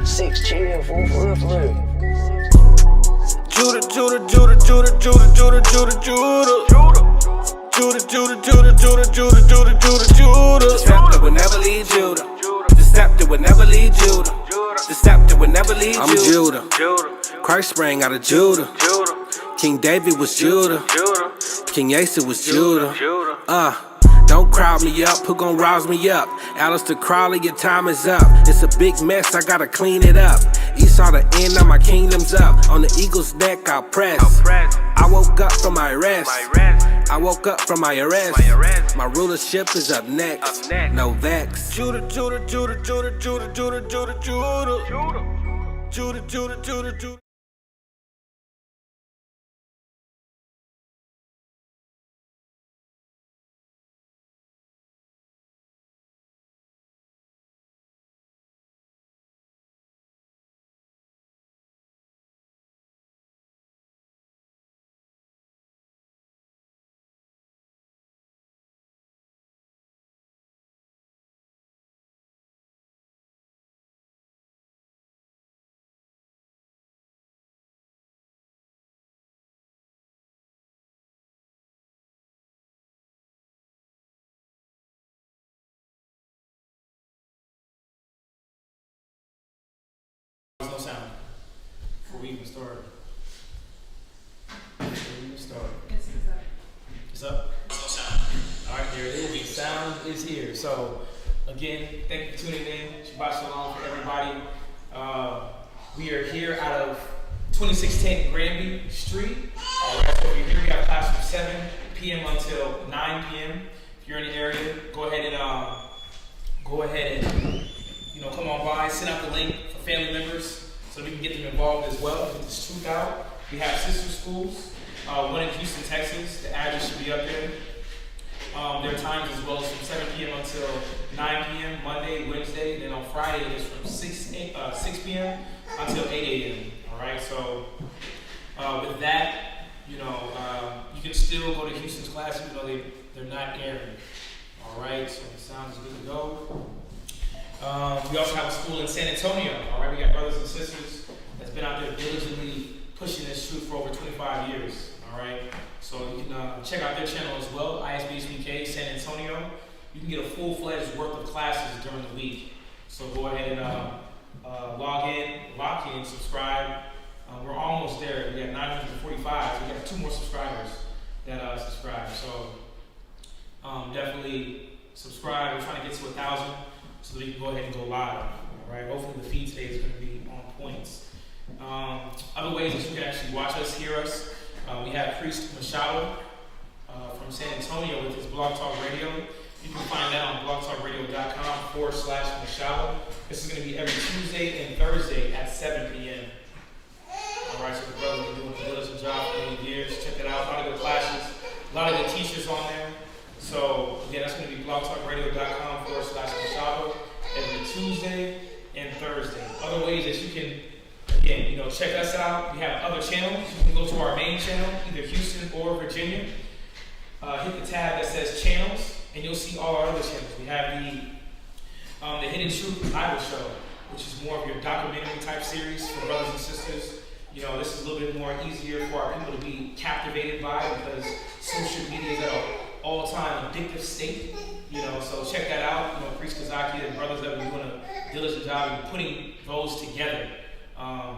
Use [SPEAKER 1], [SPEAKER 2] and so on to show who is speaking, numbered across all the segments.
[SPEAKER 1] 6 chill, for real.
[SPEAKER 2] Judah. The scepter will never leave Judah. The scepter will never leave Judah. The scepter will never leave Judah. I'm Judah. Christ sprang out of Judah. King David was Judah. King Asa was Judah. Don't crowd me up, who gon' rouse me up? Alistair Crowley, your time is up. It's a big mess, I gotta clean it up. Esau, the end of my kingdom's up. On the eagle's neck, I'll press. I woke up from my rest. I woke up from my arrest. My rulership is up next. No vex. Judah.
[SPEAKER 3] No sound before we even start. It's up. No sound. All right, there it is. The sound is here. So, again, thank you for tuning in. Shabbat Shalom for everybody. We are here out of 2610 Granby Street. All right, so if you're here, we have class from 7 p.m. until 9 p.m. If you're in the area, go ahead and come on by. Send out the link for family members so we can get them involved as well. Get this truth out. We have sister schools. One in Houston, Texas. The address should be up there. Their times as well as from 7 p.m. until 9 p.m. Monday, Wednesday. Then on Friday it is from 6 p.m. until 8 a.m. All right. So with that, you can still go to Houston's class even though they're not airing. All right. So the sound is good to go. We also have a school in San Antonio. All right. We got brothers and sisters that's been out there diligently pushing this truth for over 25 years. All right, so you can check out their channel as well, ISBHBK San Antonio. You can get a full-fledged worth of classes during the week. So go ahead and lock in, subscribe. We're almost there. We got 945, so we got 2 more subscribers that subscribe. So definitely subscribe. We're trying to get to 1,000 so that we can go ahead and go live. All right, hopefully the feed today is going to be on points. Other ways that you can actually watch us, hear us. We have Priest Mashaba from San Antonio with his Blog Talk Radio. You can find that on blogtalkradio.com/Mashaba. This is going to be every Tuesday and Thursday at 7 p.m. All right, so the brothers are doing a diligent job for many years. Check it out. A lot of good classes, a lot of good teachers on there. So, again, that's going to be blogtalkradio.com/Mashaba every Tuesday and Thursday. Other ways that you can, again, check us out. We have other channels. You can go to our main channel, either Houston or Virginia. Hit the tab that says channels, and you'll see all our other channels. We have the Hidden Truth Bible Show, which is more of your documentary type series for brothers and sisters. This is a little bit more easier for our people to be captivated by because social media is at an all-time addictive state. So check that out. Priest Kazaki and brothers that are doing a diligent job in putting those together.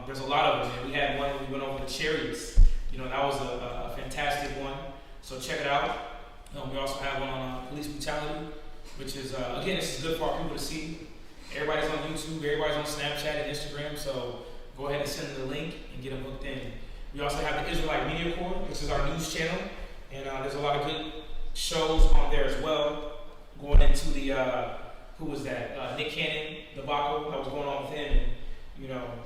[SPEAKER 3] There's a lot of them. We had one where we went over the chariots. That was a fantastic one. So check it out. We also have one on police brutality, which is, again, this is good for our people to see. Everybody's on YouTube. Everybody's on Snapchat and Instagram. So go ahead and send them the link and get them hooked in. We also have the Israelite Media Corps, which is our news channel. And there's a lot of good shows on there as well. Going into the, who was that? Nick Cannon debacle that was going on with him. And,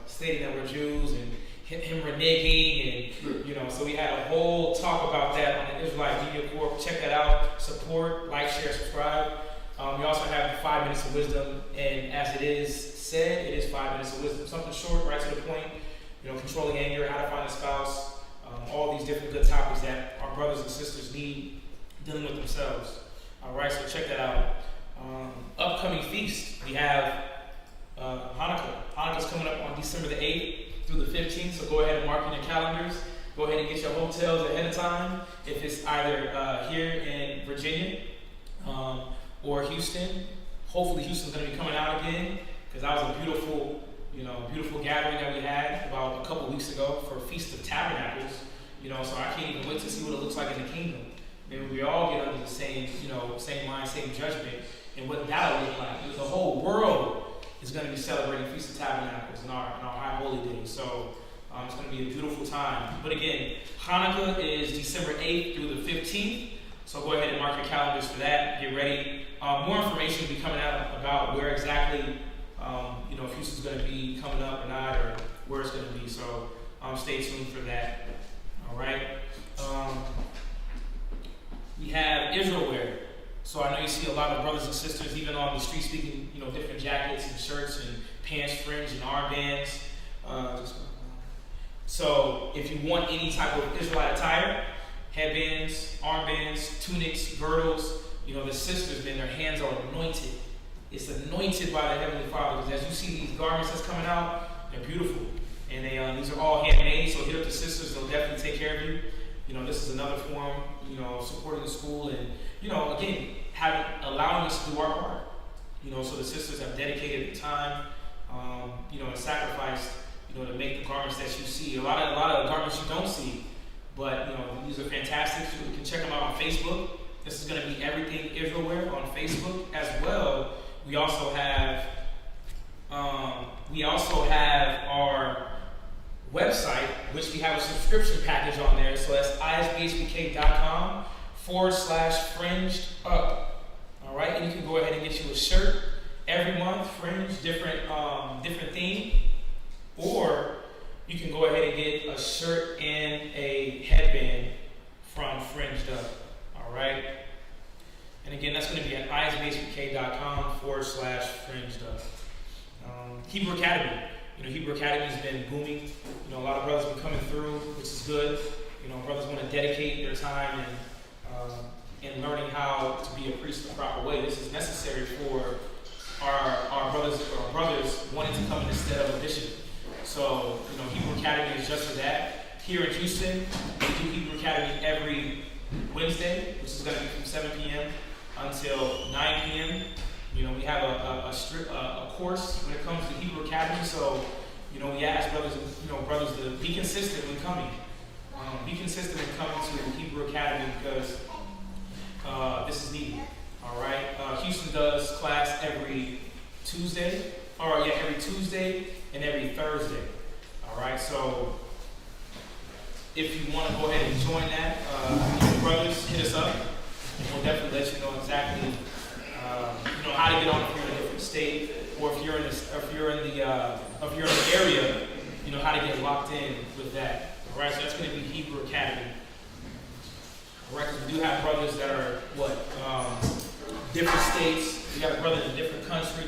[SPEAKER 3] stating that we're Jews and him reneging and, so we had a whole talk about that on the Israelite Media Corps. Check that out. Support, like, share, subscribe. We also have 5 minutes of wisdom, and as it is said, it is 5 minutes of wisdom. Something short, right to the point. Controlling anger, how to find a spouse, all these different good topics that our brothers and sisters need dealing with themselves. All right, so check that out. Upcoming feast, we have Hanukkah's coming up on December the 8th through the 15th, so go ahead and mark in your calendars. Go ahead and get your hotels ahead of time. If it's either here in Virginia or Houston, hopefully Houston's going to be coming out again, because that was a beautiful gathering that we had about a couple weeks ago for Feast of Tabernacles. So I can't even wait to see what it looks like in the kingdom. Maybe we all get under the same line, same judgment, and what that'll look like. The whole world is going to be celebrating Feast of Tabernacles in our high holy days. So it's going to be a beautiful time. But again, Hanukkah is December 8th through the 15th. So go ahead and mark your calendars for that. Get ready. More information will be coming out about where exactly, if Houston's going to be coming up or not, or where it's going to be. So stay tuned for that. All right. We have Israel wear. So I know you see a lot of brothers and sisters, even on the street, speaking, different jackets and shirts and pants, fringe, and armbands. So if you want any type of Israelite attire, headbands, armbands, tunics, girdles, the sisters, man, their hands are anointed. It's anointed by the Heavenly Father, because as you see these garments that's coming out, they're beautiful. And these are all handmade, so hit up the sisters, they'll definitely take care of you. This is another form, supporting the school and, again, allowing us to do our part. So the sisters have dedicated the time, and sacrificed, to make the garments that you see. A lot of garments you don't see, but, these are fantastic. You can check them out on Facebook. This is going to be Everything Israel Wear on Facebook as well. We also have our website, which we have a subscription package on there. So that's isbhpk.com/fringed up. All right, and you can go ahead and get you a shirt every month, fringe, different theme, or you can go ahead and get a shirt and a headband from Fringed Up. All right, and again, that's going to be at isbhpk.com/fringed up. Hebrew Academy. Hebrew Academy has been booming. A lot of brothers have been coming through, which is good. Brothers want to dedicate their time and learning how to be a priest the proper way. This is necessary for our brothers wanting to come in instead of a bishop. So, Hebrew Academy is just for that. Here in Houston, we do Hebrew Academy every Wednesday, which is going to be from 7 p.m. until 9 p.m. We have a course when it comes to Hebrew Academy, so, we ask brothers to be consistent when coming. Be consistent when coming to Hebrew Academy, because this is needed. All right. Houston does class every Tuesday and every Thursday. All right. So if you want to go ahead and join that, brothers, hit us up, and we'll definitely let you know exactly how to get on if you're in a different state, or if you're in the area, how to get locked in with that. All right. So that's going to be Hebrew Academy. All right. We do have brothers that are different states. We got a brother in a different country.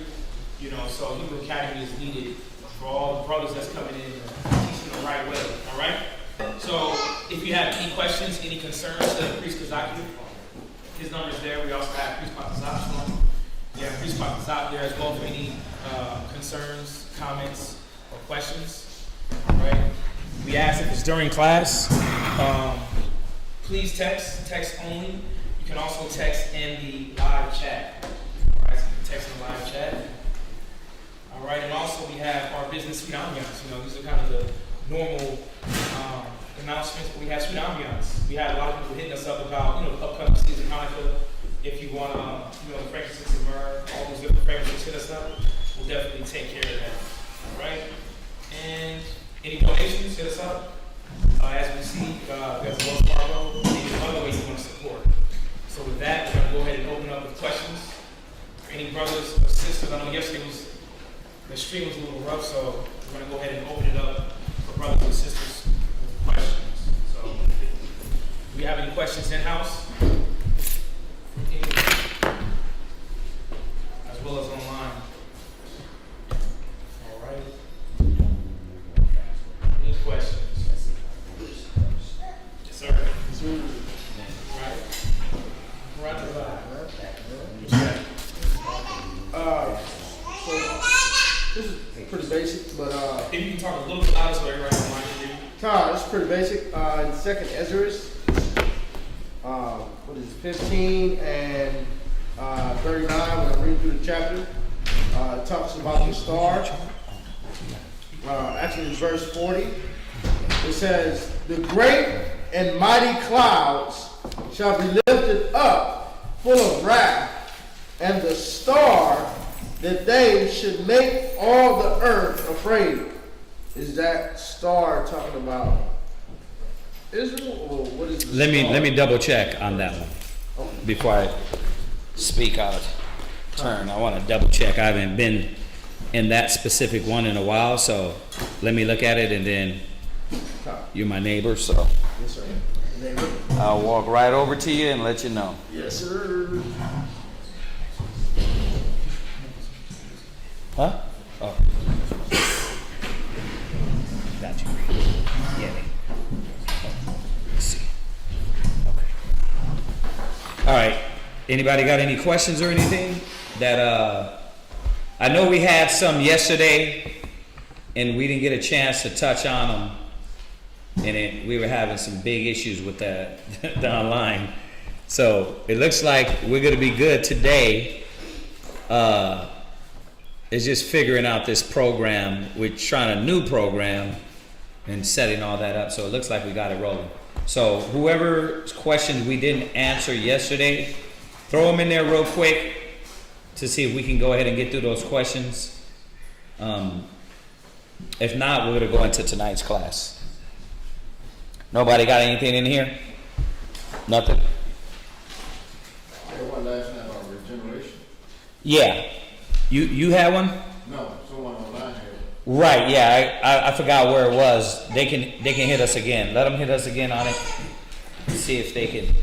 [SPEAKER 3] So Hebrew Academy is needed for all the brothers that's coming in and teaching the right way. All right. So if you have any questions, any concerns to Priest Kazaki, his number is there. We also have Priest Patazat. We have Priest Patazat there as well for any concerns, comments, or questions. All right. We ask if it's during class, please text only. You can also text in the live chat. All right, so you can text in the live chat. All right, and also we have our business suite ambiance. These are kind of the normal announcements, but we have suite ambiance. We had a lot of people hitting us up about, the upcoming season Hanukkah. If you want, frankincense and myrrh, all these different fragrances, hit us up. We'll definitely take care of that. All right, and any donations, hit us up. As we see, there's a Wells Fargo, and other ways you want to support. So with that, we're going to go ahead and open up with questions. For any brothers or sisters, I know yesterday the stream was a little rough, so we're going to go ahead and open it up for brothers and sisters with questions. So, do we have any questions in-house? As well as online. All right. Any questions? Yes, sir. Right. Right to the back. So
[SPEAKER 4] This is pretty basic, but
[SPEAKER 3] If you can talk a little bit louder so everybody can mind you.
[SPEAKER 4] this is pretty basic. In Second Esdras, what is it, 15 and 39, when I read through the chapter, it talks about the star. Actually, in verse 40, it says, "The great and mighty clouds shall be lifted up, full of wrath, and the star that they should make all the earth afraid." Is that star talking about Israel, or what is the
[SPEAKER 5] Let
[SPEAKER 4] star?
[SPEAKER 5] me double check on that one before I speak out of turn. I want to double check. I haven't been in that specific one in a while, so let me look at it, and then you're my neighbor, so
[SPEAKER 4] Yes, sir. Neighbor.
[SPEAKER 5] I'll walk right over to you and let you know.
[SPEAKER 4] Yes, sir.
[SPEAKER 5] Huh? Oh. Got you. Yeah. Let's see. Okay. All right. Anybody got any questions or anything? That I know we had some yesterday, and we didn't get a chance to touch on them, and we were having some big issues with the online. So it looks like we're going to be good today. It's just figuring out this program. We're trying a new program and setting all that up. So it looks like we got it rolling. So whoever's questions we didn't answer yesterday, throw them in there real quick to see if we can go ahead and get through those questions. If not, we're going to go into tonight's class. Nobody got anything in here? Nothing?
[SPEAKER 6] I had one last night about regeneration.
[SPEAKER 5] Yeah. You had one?
[SPEAKER 6] No, someone online had it.
[SPEAKER 5] Right, yeah, I forgot where it was. They can hit us again. Let them hit us again on it. See if they can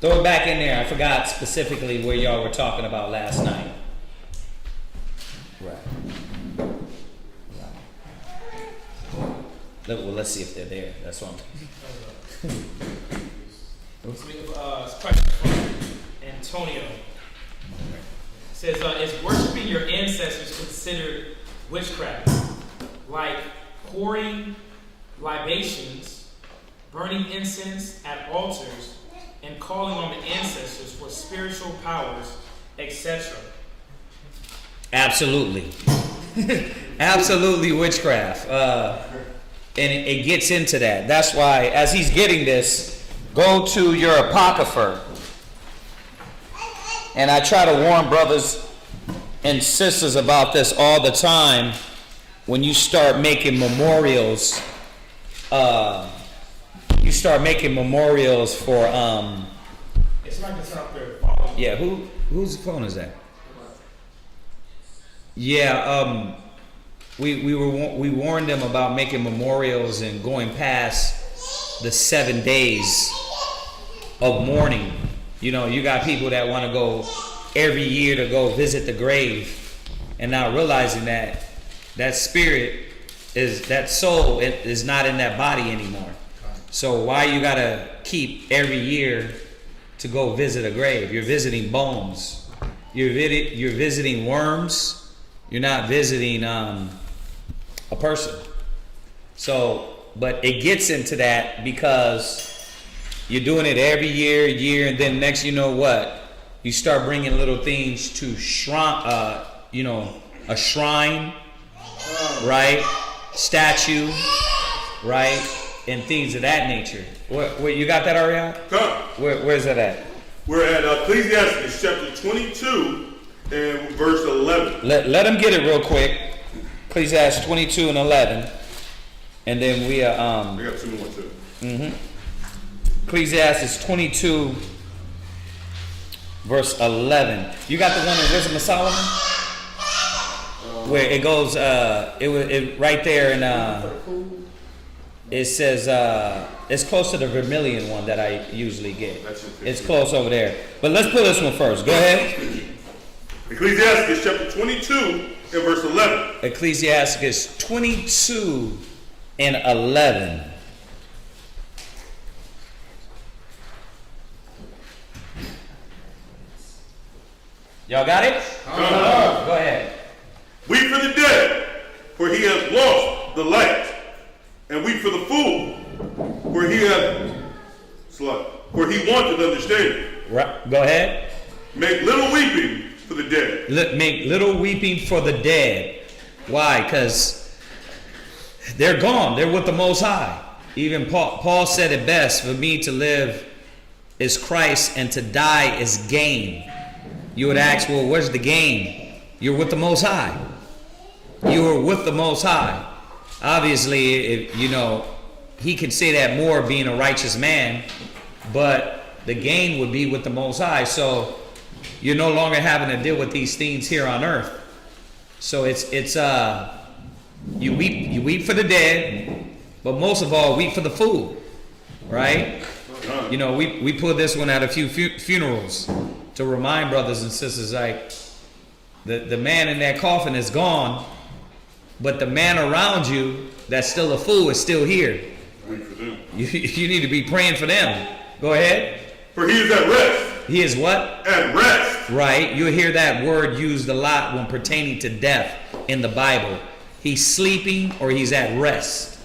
[SPEAKER 5] throw it back in there. I forgot specifically where y'all were talking about last night. Right. Well, let's see if they're there. That's what I'm.
[SPEAKER 3] So we have a question from Antonio. It says, is worshiping your ancestors considered witchcraft? Like pouring libations, burning incense at altars, and calling on the ancestors for spiritual powers, etc.
[SPEAKER 5] Absolutely. Absolutely witchcraft. And it gets into that. That's why, as he's getting this, go to your apocrypha. And I try to warn brothers and sisters about this all the time. When you start making memorials, for
[SPEAKER 3] It's not going to turn up their phone.
[SPEAKER 5] yeah, whose phone is that? Yeah, we warned them about making memorials and going past the 7 days of mourning. You know, you got people that want to go every year to go visit the grave, and not realizing that that spirit that soul is not in that body anymore. So why you gotta keep every year to go visit a grave? You're visiting bones. You're visiting worms. You're not visiting a person. So, but it gets into that because you're doing it every year, and then next you know what? You start bringing little things to shrine, a shrine, right? Statue, right? And things of that nature. Where you got that, Ariana?
[SPEAKER 7] Come.
[SPEAKER 5] Where's that at?
[SPEAKER 7] We're at Ecclesiastes chapter 22 and verse 11.
[SPEAKER 5] Let them get it real quick. Ecclesiastes 22 and 11. And then we are...
[SPEAKER 7] I got two more too.
[SPEAKER 5] Ecclesiastes 22 verse 11. You got the one in Wisdom of Solomon? Where it goes, it right there, and it says, it's close to the vermilion one that I usually get. It's close over there. But let's put this one first. Go ahead.
[SPEAKER 7] Ecclesiastes chapter 22 and verse 11.
[SPEAKER 5] Ecclesiastes 22 and 11. Y'all got it? Go ahead.
[SPEAKER 7] Weep for the dead, for he has lost the light. And weep for the fool, for he wanted understanding.
[SPEAKER 5] Right. Go ahead.
[SPEAKER 7] Make little weeping for the dead.
[SPEAKER 5] Make little weeping for the dead. Why? Because they're gone. They're with the Most High. Even Paul said it best, for me to live is Christ and to die is gain. You would ask, well, where's the gain? You're with the Most High. You are with the Most High. Obviously, he can say that more being a righteous man, but the gain would be with the Most High. So you're no longer having to deal with these things here on earth. So it's you weep for the dead, but most of all, weep for the fool, right? We put this one at a few funerals to remind brothers and sisters, like, the man in that coffin is gone, but the man around you that's still a fool is still here.
[SPEAKER 7] Weep for them.
[SPEAKER 5] You need to be praying for them. Go ahead.
[SPEAKER 7] For he is at rest.
[SPEAKER 5] He is what?
[SPEAKER 7] At rest.
[SPEAKER 5] Right. You'll hear that word used a lot when pertaining to death in the Bible. He's sleeping or he's at rest.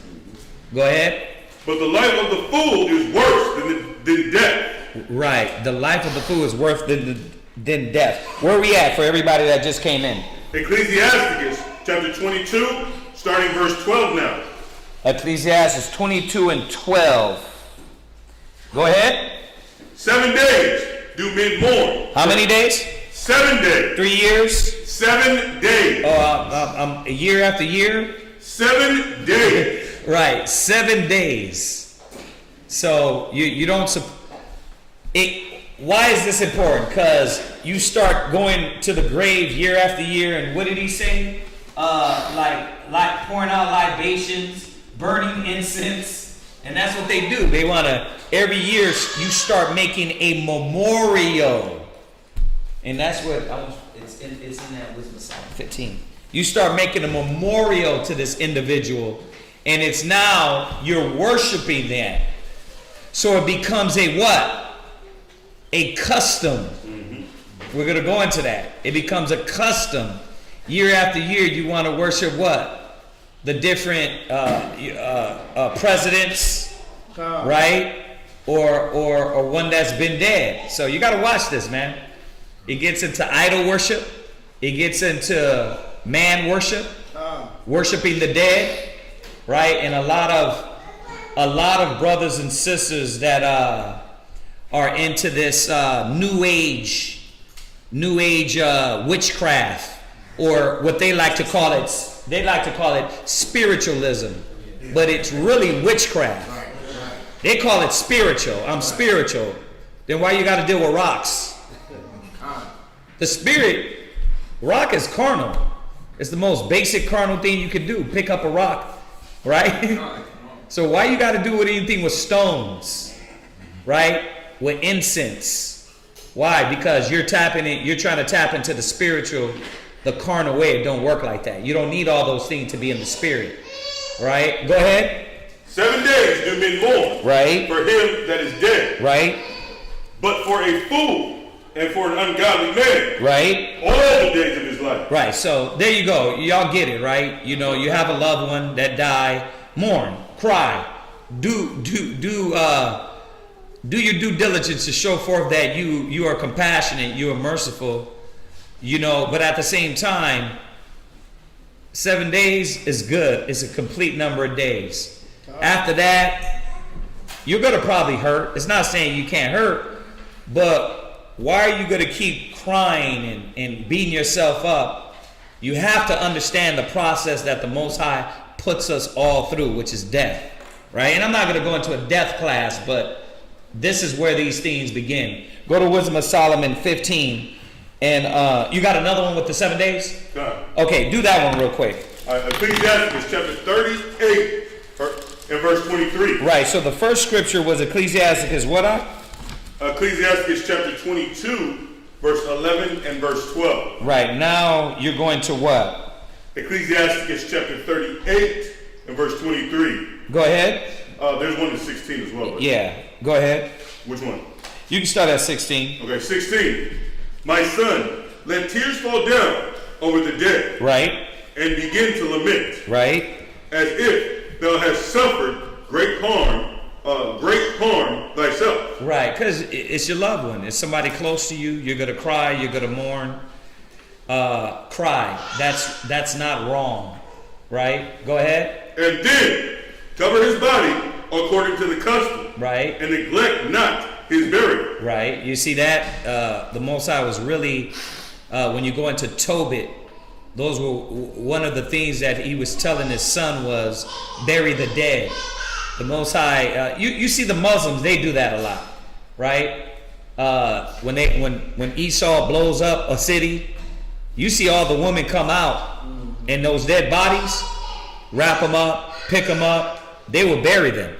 [SPEAKER 5] Go ahead.
[SPEAKER 7] But the life of the fool is worse than death.
[SPEAKER 5] Right. The life of the fool is worse than death. Where are we at for everybody that just came in?
[SPEAKER 7] Ecclesiasticus chapter 22, starting verse 12 now.
[SPEAKER 5] Ecclesiastes 22 and 12. Go ahead.
[SPEAKER 7] 7 days do men mourn.
[SPEAKER 5] How many days?
[SPEAKER 7] 7 days.
[SPEAKER 5] 3 years?
[SPEAKER 7] 7 days.
[SPEAKER 5] A year after year?
[SPEAKER 7] 7 days.
[SPEAKER 5] Right, 7 days. So you don't. Why is this important? Because you start going to the grave year after year, and what did he say? Like pouring out libations, burning incense, and that's what they do. They want to, every year you start making a memorial, and that's what it's in that Wisdom of Solomon 15. You start making a memorial to this individual, and it's now you're worshiping them. So it becomes a what? A custom. Mm-hmm. We're going to go into that. It becomes a custom. Year after year, you want to worship what? The different presidents, right? Or one that's been dead. So you got to watch this, man. It gets into idol worship. It gets into man worship, worshiping the dead, right? And a lot of brothers and sisters that are into this new age witchcraft, or what they like to call it. They like to call it spiritualism, but it's really witchcraft. They call it spiritual. I'm spiritual. Then why you got to deal with rocks? The spirit, rock is carnal. It's the most basic carnal thing you can do. Pick up a rock, right? So why you got to do with anything with stones, right? With incense. Why? Because you're trying to tap into the spiritual, the carnal way. It don't work like that. You don't need all those things to be in the spirit, right? Go ahead.
[SPEAKER 7] 7 days do men mourn,
[SPEAKER 5] right,
[SPEAKER 7] for him that is dead,
[SPEAKER 5] right,
[SPEAKER 7] but for a fool and for an ungodly man,
[SPEAKER 5] right,
[SPEAKER 7] all the days of his life.
[SPEAKER 5] Right. So there you go. Y'all get it, right? You know, you have a loved one that died. Mourn, cry, do your due diligence to show forth that you are compassionate, you are merciful, but at the same time, 7 days is good. It's a complete number of days. After that, you're going to probably hurt. It's not saying you can't hurt, but why are you going to keep crying and beating yourself up? You have to understand the process that the Most High puts us all through, which is death, right? And I'm not going to go into a death class, but this is where these things begin. Go to Wisdom of Solomon 15, and you got another one with the 7 days? Okay, do that one real quick.
[SPEAKER 7] Ecclesiasticus chapter 38 and verse 23.
[SPEAKER 5] Right, so the first scripture was Ecclesiasticus what?
[SPEAKER 7] Ecclesiasticus chapter 22, verse 11 and verse 12.
[SPEAKER 5] Right, now you're going to what?
[SPEAKER 7] Ecclesiasticus chapter 38 and verse 23.
[SPEAKER 5] Go ahead.
[SPEAKER 7] There's one in 16 as well.
[SPEAKER 5] Yeah, go ahead.
[SPEAKER 7] Which one?
[SPEAKER 5] You can start at 16.
[SPEAKER 7] Okay, 16. My son, let tears fall down over the dead.
[SPEAKER 5] Right.
[SPEAKER 7] and begin to lament,
[SPEAKER 5] Right?
[SPEAKER 7] as if thou hast suffered great harm thyself.
[SPEAKER 5] Right, because it's your loved one. It's somebody close to you. You're gonna cry. You're gonna mourn. Cry. That's not wrong, right? Go ahead.
[SPEAKER 7] And then cover his body according to the custom,
[SPEAKER 5] Right,
[SPEAKER 7] and neglect not his burial.
[SPEAKER 5] right. You see that the Most High was really when you go into Tobit. Those were one of the things that he was telling his son was bury the dead. The Most High, you see the Muslims, they do that a lot, right? When Esau blows up a city, you see all the women come out and those dead bodies, wrap them up, pick them up, they will bury them.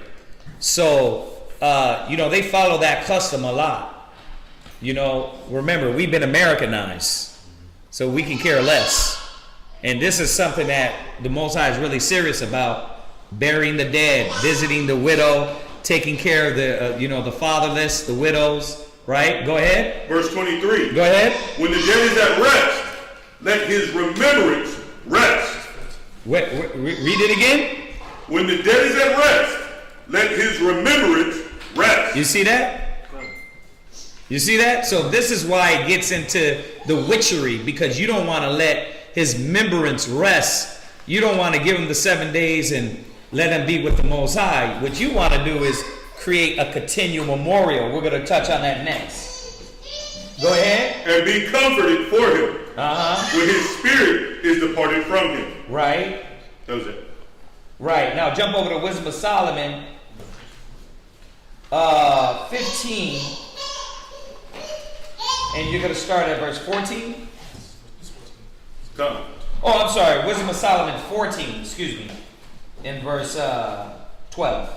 [SPEAKER 5] So, they follow that custom a lot. Remember, we've been Americanized, so we can care less. And this is something that the Most High is really serious about. Burying the dead, visiting the widow, taking care of the fatherless, the widows, right? Go ahead.
[SPEAKER 7] Verse 23.
[SPEAKER 5] Go ahead.
[SPEAKER 7] When the dead is at rest, let his remembrance rest.
[SPEAKER 5] Read it again.
[SPEAKER 7] When the dead is at rest, let his remembrance rest.
[SPEAKER 5] You see that? You see that? So this is why it gets into the witchery, because you don't want to let his remembrance rest. You don't want to give him the 7 days and let him be with the Most High. What you want to do is create a continual memorial. We're going to touch on that next. Go ahead.
[SPEAKER 7] And be comforted for him when his spirit is departed from him.
[SPEAKER 5] Right.
[SPEAKER 7] That was it.
[SPEAKER 5] Right. Now jump over to Wisdom of Solomon 15. And you're going to start at verse 14.
[SPEAKER 7] Come.
[SPEAKER 5] Oh, I'm sorry. Wisdom of Solomon 14, excuse me. In verse 12.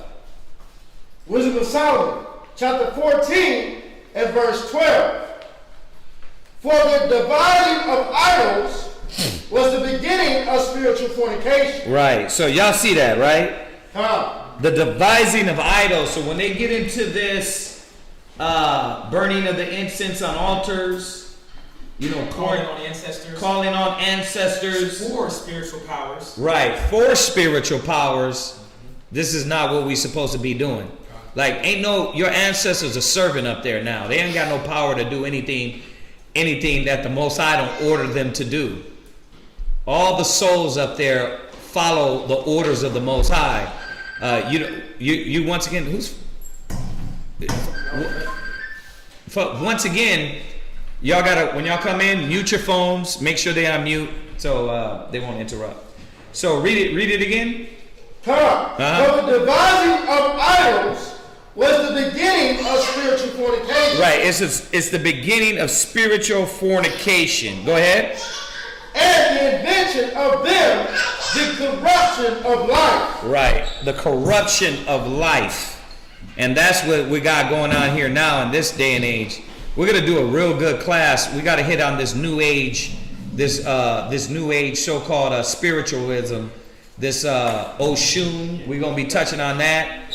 [SPEAKER 4] Wisdom of Solomon, chapter 14 and verse 12. For the dividing of idols was the beginning of spiritual fornication.
[SPEAKER 5] Right. So y'all see that, right?
[SPEAKER 4] Huh?
[SPEAKER 5] The devising of idols. So when they get into this burning of the incense on altars,
[SPEAKER 3] Calling on ancestors.
[SPEAKER 5] calling on ancestors.
[SPEAKER 3] For spiritual powers.
[SPEAKER 5] Right. For spiritual powers. This is not what we're supposed to be doing. Like, your ancestors are serving up there now. They ain't got no power to do anything that the Most High don't order them to do. All the souls up there follow the orders of the Most High. You once again, once again, y'all gotta, when y'all come in, mute your phones, make sure they unmute so they won't interrupt. So read it again.
[SPEAKER 4] For the devising of idols was the beginning of spiritual fornication.
[SPEAKER 5] Right, it's the beginning of spiritual fornication. Go ahead.
[SPEAKER 4] And the invention of them, the corruption of life.
[SPEAKER 5] Right, the corruption of life. And that's what we got going on here now in this day and age. We're gonna do a real good class. We got to hit on this new age, this new age so-called spiritualism, this Oshun. We're gonna be touching on that.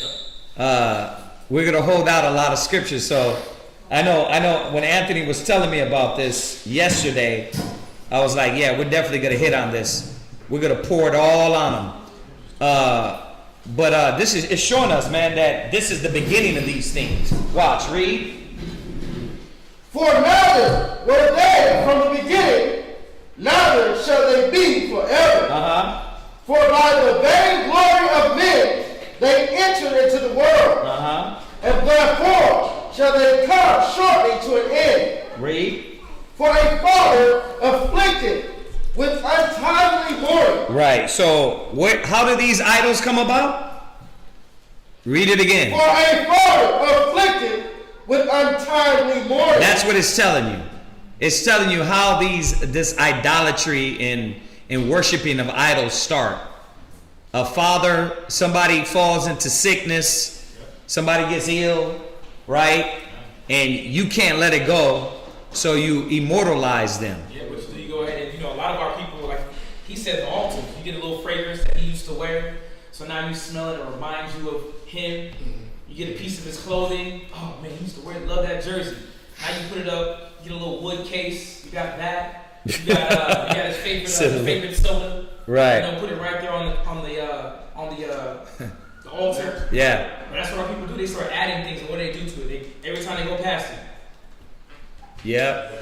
[SPEAKER 5] We're gonna hold out a lot of scriptures. So I know. When Anthony was telling me about this yesterday, I was like, yeah, we're definitely gonna hit on this. We're gonna pour it all on them. But it's showing us, man, that this is the beginning of these things. Watch, read.
[SPEAKER 4] For neither were they from the beginning, neither shall they be forever. For by the vain glory of men they entered into the world, and therefore shall they come shortly to an end.
[SPEAKER 5] Read.
[SPEAKER 4] For a father afflicted with untimely mourning.
[SPEAKER 5] Right. So how do these idols come about? Read it again.
[SPEAKER 4] For a father afflicted with untimely mourning.
[SPEAKER 5] That's what it's telling you. It's telling you how this idolatry and worshiping of idols start. A father, somebody falls into sickness, somebody gets ill, right? And you can't let it go, so you immortalize them.
[SPEAKER 3] Yeah, but you go ahead and, a lot of our people, like he said, the altar, you get a little fragrance that he used to wear, so now you smell it, it reminds you of him. You get a piece of his clothing. Oh man, he used to love that jersey. Now you put it up, you get a little wood case. You got that. You got his favorite soda.
[SPEAKER 5] Right.
[SPEAKER 3] And they'll put it right there on the altar.
[SPEAKER 5] Yeah.
[SPEAKER 3] But that's what our people do. They start adding things, and what do they do to it? Every time they go past it,
[SPEAKER 5] Yep.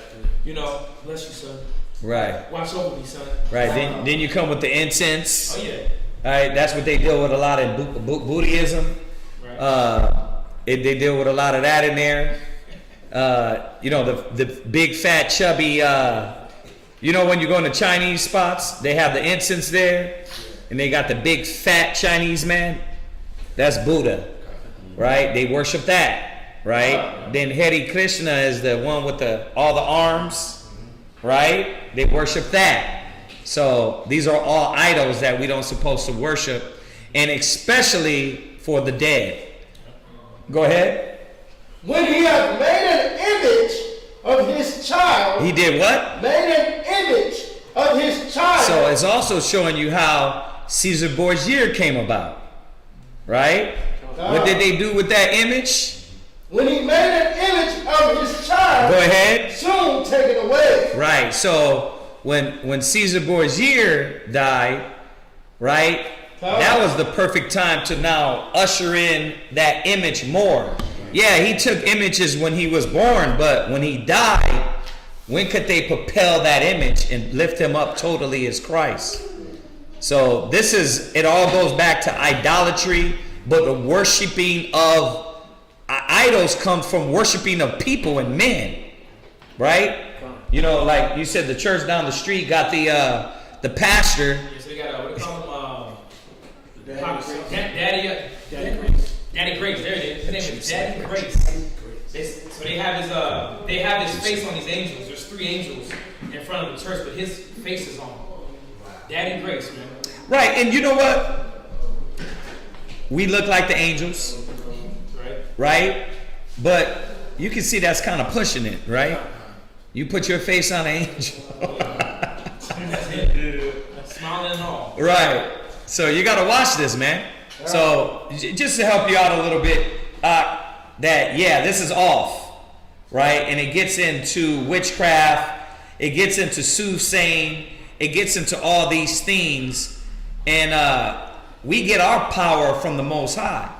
[SPEAKER 3] bless you, son.
[SPEAKER 5] Right.
[SPEAKER 3] Watch over me, son.
[SPEAKER 5] Right. Then you come with the incense.
[SPEAKER 3] Oh yeah.
[SPEAKER 5] All right. That's what they deal with a lot in Buddhism.
[SPEAKER 3] Right.
[SPEAKER 5] They deal with a lot of that in there. The big fat chubby. When you go into Chinese spots, they have the incense there, and they got the big fat Chinese man. That's Buddha, right? They worship that. Right? Then Hare Krishna is the one with all the arms, right? They worship that. So these are all idols that we don't supposed to worship, and especially for the dead. Go ahead.
[SPEAKER 4] When he hath made an image of his child.
[SPEAKER 5] He did what?
[SPEAKER 4] Made an image of his child.
[SPEAKER 5] So it's also showing you how Caesar Borgia came about, right? What did they do with that image?
[SPEAKER 4] When he made an image of his child,
[SPEAKER 5] go ahead.
[SPEAKER 4] Soon take it away.
[SPEAKER 5] Right. So when Caesar Borgia died, right, that was the perfect time to now usher in that image more. Yeah, he took images when he was born, but when he died, when could they propel that image and lift him up totally as Christ? So it all goes back to idolatry, but the worshiping of idols comes from worshiping of people and men, right? Like you said, the church down the street got the pastor.
[SPEAKER 3] Yeah, so they got what do they call him? Daddy Grace. There it is. His name is Daddy Grace. So they have his face on these angels. There's 3 angels in front of the church, but his face is on. Daddy Grace, man.
[SPEAKER 5] Right, and you know what? We look like the angels. Right? But you can see that's kind of pushing it, right? You put your face on an angel.
[SPEAKER 3] Smiling and all.
[SPEAKER 5] Right. So you got to watch this, man. So just to help you out a little bit, this is off, right? And it gets into witchcraft. It gets into soothsaying. It gets into all these things. And we get our power from the Most High.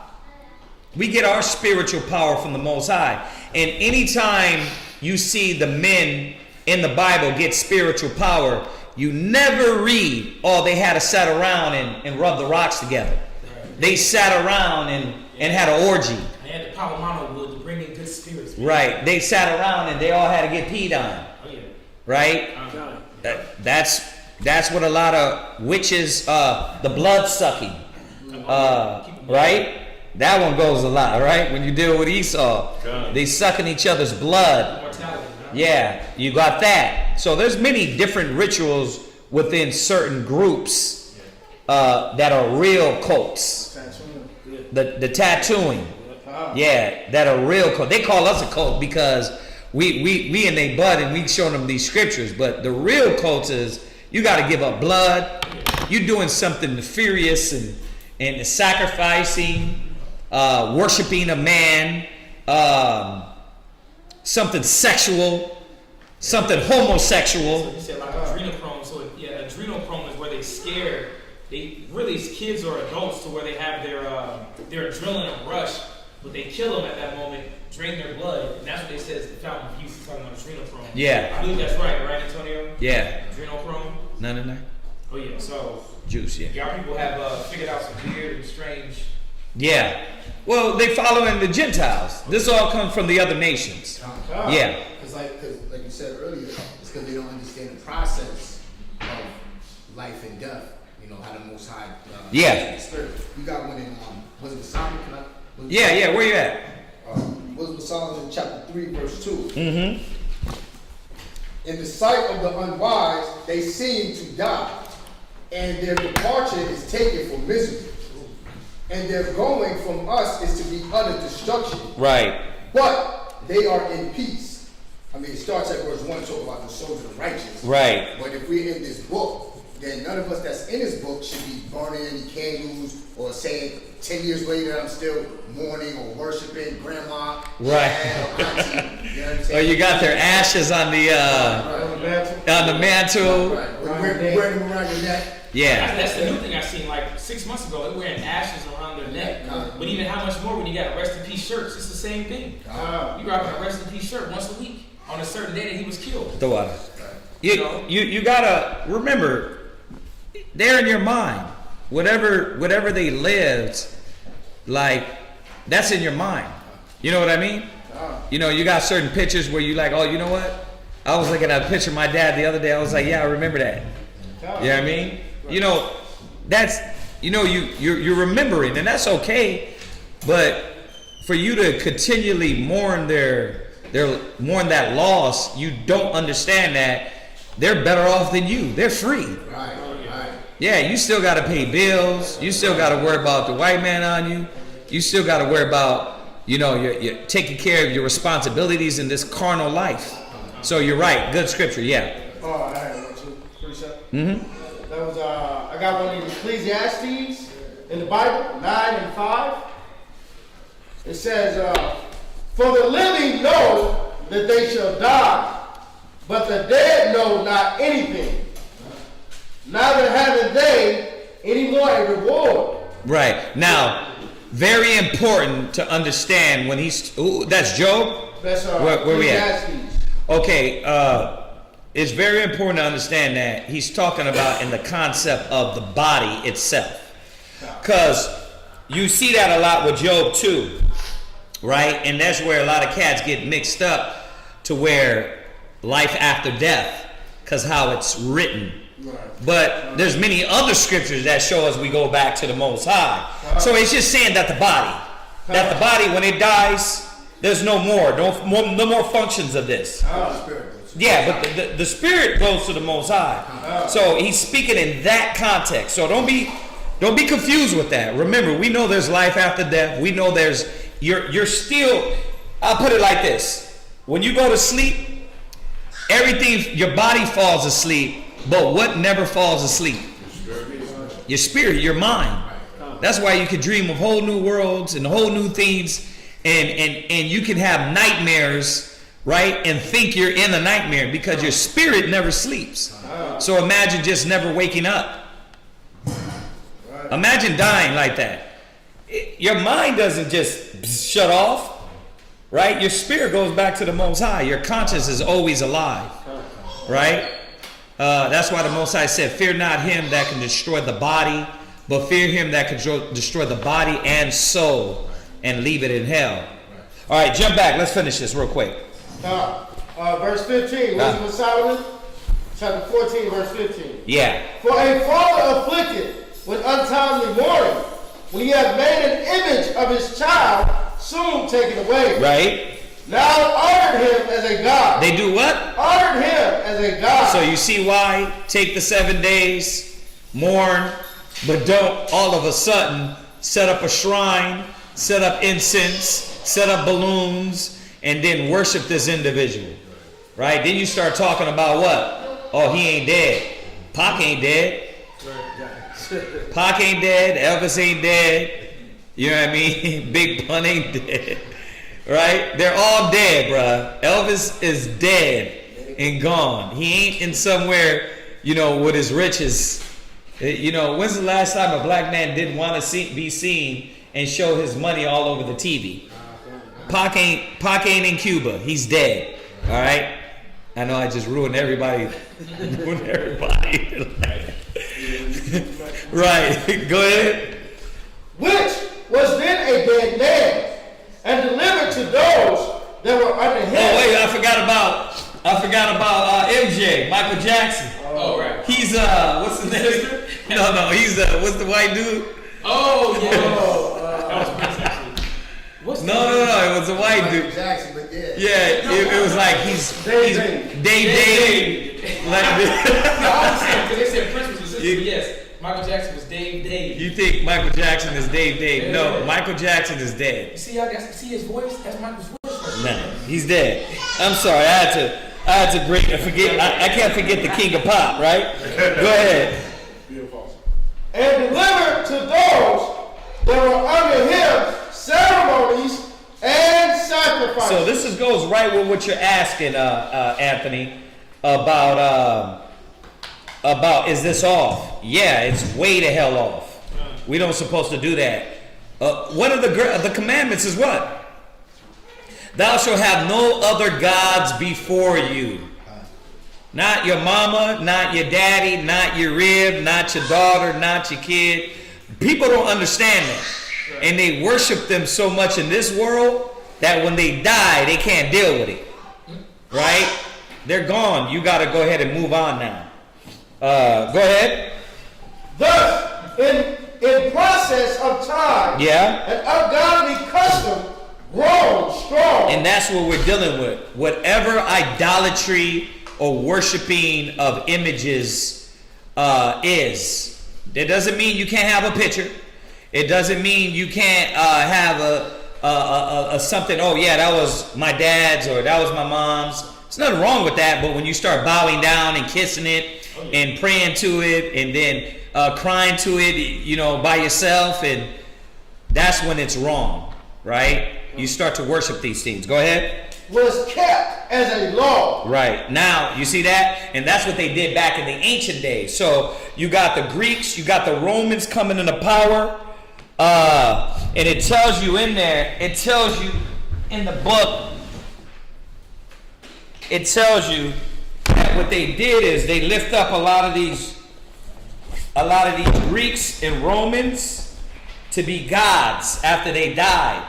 [SPEAKER 5] We get our spiritual power from the Most High. And anytime you see the men in the Bible get spiritual power, you never read, they had to sit around and rub the rocks together. They sat around and had an orgy.
[SPEAKER 3] They had the Palomano wood to bring in good spirits. Man.
[SPEAKER 5] Right. They sat around and they all had to get peed on.
[SPEAKER 3] Oh, yeah.
[SPEAKER 5] Right? That's what a lot of witches, the blood sucking. Right? That one goes a lot, right? When you deal with Esau, they sucking each other's blood. Yeah, you got that. So there's many different rituals within certain groups that are real cults. The tattooing, yeah, that are real cult. They call us a cult because we and they bud and we show them these scriptures. But the real cult is you got to give up blood. You're doing something nefarious and sacrificing. Worshiping a man, something sexual, something homosexual.
[SPEAKER 3] You said like adrenochrome. So adrenochrome is where they scare. These kids or adults to where they have their adrenaline rush, but they kill them at that moment, drain their blood, and that's what they said is the fountain of youth. Talking about adrenochrome.
[SPEAKER 5] Yeah,
[SPEAKER 3] I believe that's right, Antonio?
[SPEAKER 5] Yeah.
[SPEAKER 3] Adrenochrome.
[SPEAKER 5] None in there.
[SPEAKER 3] Oh yeah. So
[SPEAKER 5] juice. Yeah.
[SPEAKER 3] Y'all people have figured out some weird and strange.
[SPEAKER 5] Yeah. Well, they following the Gentiles. This all comes from the other nations. Yeah.
[SPEAKER 6] Because like you said earlier, it's because they don't understand the process of life and death. How the Most High.
[SPEAKER 5] Yeah.
[SPEAKER 6] Spirit. You got one in was it Psalm?
[SPEAKER 5] Yeah. Where you at?
[SPEAKER 6] Was it Psalm in chapter 3, verse 2?
[SPEAKER 5] Mm-hmm.
[SPEAKER 4] In the sight of the unwise, they seem to die, and their departure is taken for misery. And their going from us is to be utter destruction.
[SPEAKER 5] Right.
[SPEAKER 4] But they are in peace. I mean, it starts at verse 1 talking about the souls of the righteous.
[SPEAKER 5] Right.
[SPEAKER 4] But if we're in this book,
[SPEAKER 6] then none of us that's in this book should be burning any candles or saying 10 years later I'm still mourning or worshiping grandma.
[SPEAKER 5] Right.
[SPEAKER 6] Auntie, you know what I'm saying?
[SPEAKER 5] Or you got their ashes on the mantle.
[SPEAKER 6] Right. Wearing them around your neck.
[SPEAKER 5] Yeah.
[SPEAKER 3] That's the new thing I seen like 6 months ago. They're wearing ashes around their neck. But even how much more when you got rest in peace shirts? It's the same thing. You rocking a rest in peace shirt once a week on a certain day that he was killed.
[SPEAKER 5] The water. You gotta remember, they're in your mind. Whatever they lived, like, that's in your mind. You know what I mean? You know, you got certain pictures where you like, oh, you know what? I was looking at a picture of my dad the other day. I was like, yeah, I remember that. You know what I mean? You know, that's, you know, you're remembering, and that's okay. But for you to continually mourn mourn that loss, you don't understand that they're better off than you. They're free.
[SPEAKER 6] Right.
[SPEAKER 5] Yeah, you still got to pay bills. You still got to worry about the white man on you. You still got to worry about, you know, you're taking care of your responsibilities in this carnal life. So you're right. Good scripture. Yeah.
[SPEAKER 4] Oh, I had 1, 2, 3, 7. Mm-hmm. That was I got one in Ecclesiastes in the Bible, 9 and 5. It says, "For the living know that they shall die, but the dead know not anything. Neither have they any more a reward." Right.
[SPEAKER 5] Now, very important to understand when that's Job?
[SPEAKER 4] That's
[SPEAKER 5] where we at?
[SPEAKER 4] Ecclesiastes.
[SPEAKER 5] Okay, it's very important to understand that he's talking about in the concept of the body itself. Because you see that a lot with Job too, right? And that's where a lot of cats get mixed up to where life after death, because how it's written. Right. But there's many other scriptures that show us we go back to the Most High. So it's just saying that the body, when it dies, there's no more functions of this. Yeah, but the spirit goes to the Most High. So he's speaking in that context. So don't be confused with that. Remember, we know there's life after death. We know you're still, I'll put it like this. When you go to sleep, everything, your body falls asleep, but what never falls asleep? Your spirit, your mind. That's why you can dream of whole new worlds and whole new things, and you can have nightmares, right? And think you're in a nightmare because your spirit never sleeps. So imagine just never waking up. Imagine dying like that. Your mind doesn't just shut off, right? Your spirit goes back to the Most High. Your conscience is always alive, right? That's why the Most High said, "Fear not him that can destroy the body, but fear him that can destroy the body and soul and leave it in hell." All right, jump back. Let's finish this real quick.
[SPEAKER 4] Verse 15. Wisdom of Solomon, chapter 14, verse 15.
[SPEAKER 5] Yeah.
[SPEAKER 4] "For a father afflicted with untimely mourning, when he hath made an image of his child, soon taken away.
[SPEAKER 5] Right.
[SPEAKER 4] Now honored him as a god."
[SPEAKER 5] They do what?
[SPEAKER 4] Honored him as a god.
[SPEAKER 5] So you see why? Take the 7 days, mourn, but don't all of a sudden set up a shrine, set up incense, set up balloons, and then worship this individual. Right? Then you start talking about what? Oh, he ain't dead. Pac ain't dead. Pac ain't dead. Elvis ain't dead. You know what I mean? Big Pun ain't dead. Right? They're all dead, bruh. Elvis is dead and gone. He ain't in somewhere, with his riches. When's the last time a black man didn't want to be seen and show his money all over the TV? Pac ain't in Cuba. He's dead. All right? I know I just ruined everybody. Right. Go ahead.
[SPEAKER 4] "Which was then a dead man, and delivered to those that were under him."
[SPEAKER 5] Oh wait, I forgot about MJ, Michael Jackson.
[SPEAKER 3] Oh, right.
[SPEAKER 5] He's what's his name? No, he's what's the white dude?
[SPEAKER 3] Oh, yeah. That was Prince, actually.
[SPEAKER 5] No, it was a white dude.
[SPEAKER 6] Jackson, but yeah.
[SPEAKER 5] Yeah, it was like he's Dave. Like this.
[SPEAKER 3] No, I understand, because they said Prince was his sister, but yes, Michael Jackson was Dave.
[SPEAKER 5] You think Michael Jackson is Dave? No, Michael Jackson is dead.
[SPEAKER 3] You see his voice? That's Michael's voice.
[SPEAKER 5] No, he's dead. I'm sorry, I had to forget. I can't forget the king of pop, right? Go ahead.
[SPEAKER 4] Beautiful. And delivered to those that were under him ceremonies and sacrifices.
[SPEAKER 5] So this goes right with what you're asking, Anthony, about is this off? Yeah, it's way the hell off. We don't supposed to do that. One of the commandments is what? Thou shalt have no other gods before you. Not your mama, not your daddy, not your rib, not your daughter, not your kid. People don't understand that. And they worship them so much in this world that when they die, they can't deal with it. Right? They're gone. You got to go ahead and move on now. Go ahead.
[SPEAKER 4] Thus, in process of time, an ungodly custom grows strong.
[SPEAKER 5] And that's what we're dealing with. Whatever idolatry or worshiping of images is. It doesn't mean you can't have a picture. It doesn't mean you can't have a something, oh yeah, that was my dad's or that was my mom's. There's nothing wrong with that, but when you start bowing down and kissing it and praying to it and then crying to it, you know, by yourself, and that's when it's wrong, right? You start to worship these things. Go ahead.
[SPEAKER 4] Was kept as a law.
[SPEAKER 5] Right. Now, you see that? And that's what they did back in the ancient days. So you got the Greeks, you got the Romans coming into power. And it tells you in there, it tells you in the book, it tells you that what they did is they lift up a lot of these Greeks and Romans to be gods after they died.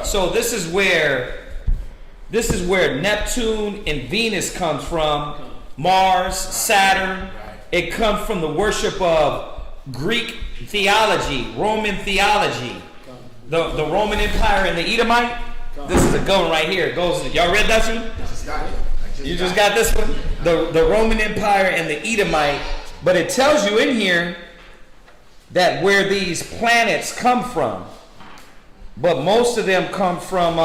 [SPEAKER 5] So this is where Neptune and Venus comes from, Mars, Saturn. It comes from the worship of Greek theology, Roman theology. The Roman Empire and the Edomite. This is a good one right here. It goes. Y'all read that one? You just got this one? The Roman Empire and the Edomite. But it tells you in here that where these planets come from. But most of them come from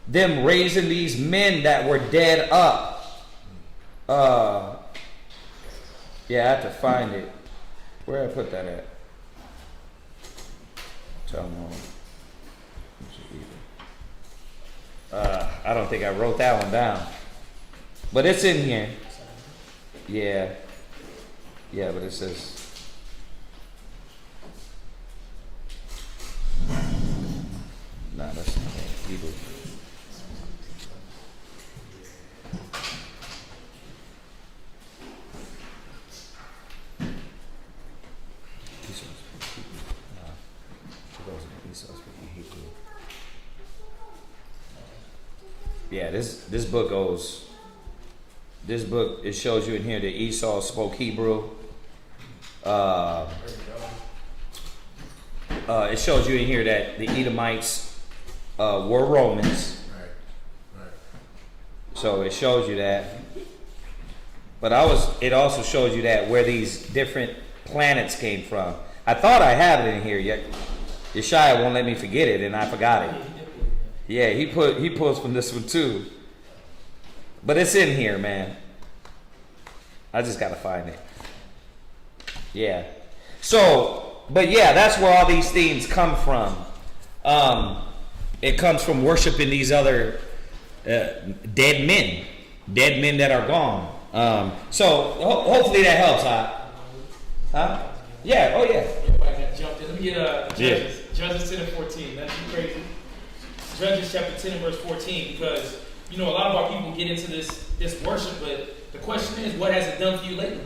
[SPEAKER 5] them raising these men that were dead up. Yeah, I have to find it. Where I put that at? Tell me. I don't think I wrote that one down. But it's in here. Yeah. Yeah, but it says... Nah, that's not it. Hebrew. Yeah, this book goes. This book, it shows you in here that Esau spoke Hebrew. It shows you in here that the Edomites were Romans.
[SPEAKER 6] Right.
[SPEAKER 5] So it shows you that. But it also shows you that where these different planets came from. I thought I had it in here, yet Yeshaya won't let me forget it, and I forgot it. Yeah, he pulls from this one too. But it's in here, man. I just gotta find it. Yeah. So, but yeah, that's where all these things come from. It comes from worshiping these other dead men that are gone. So hopefully that helps, huh? Yeah. Oh yeah.
[SPEAKER 3] I got jumped in. Let me get Judges. Judges 10 and 14. That's crazy. Judges chapter 10 and verse 14, because you know a lot of our people get into this worship, but the question is, what has it done for you lately?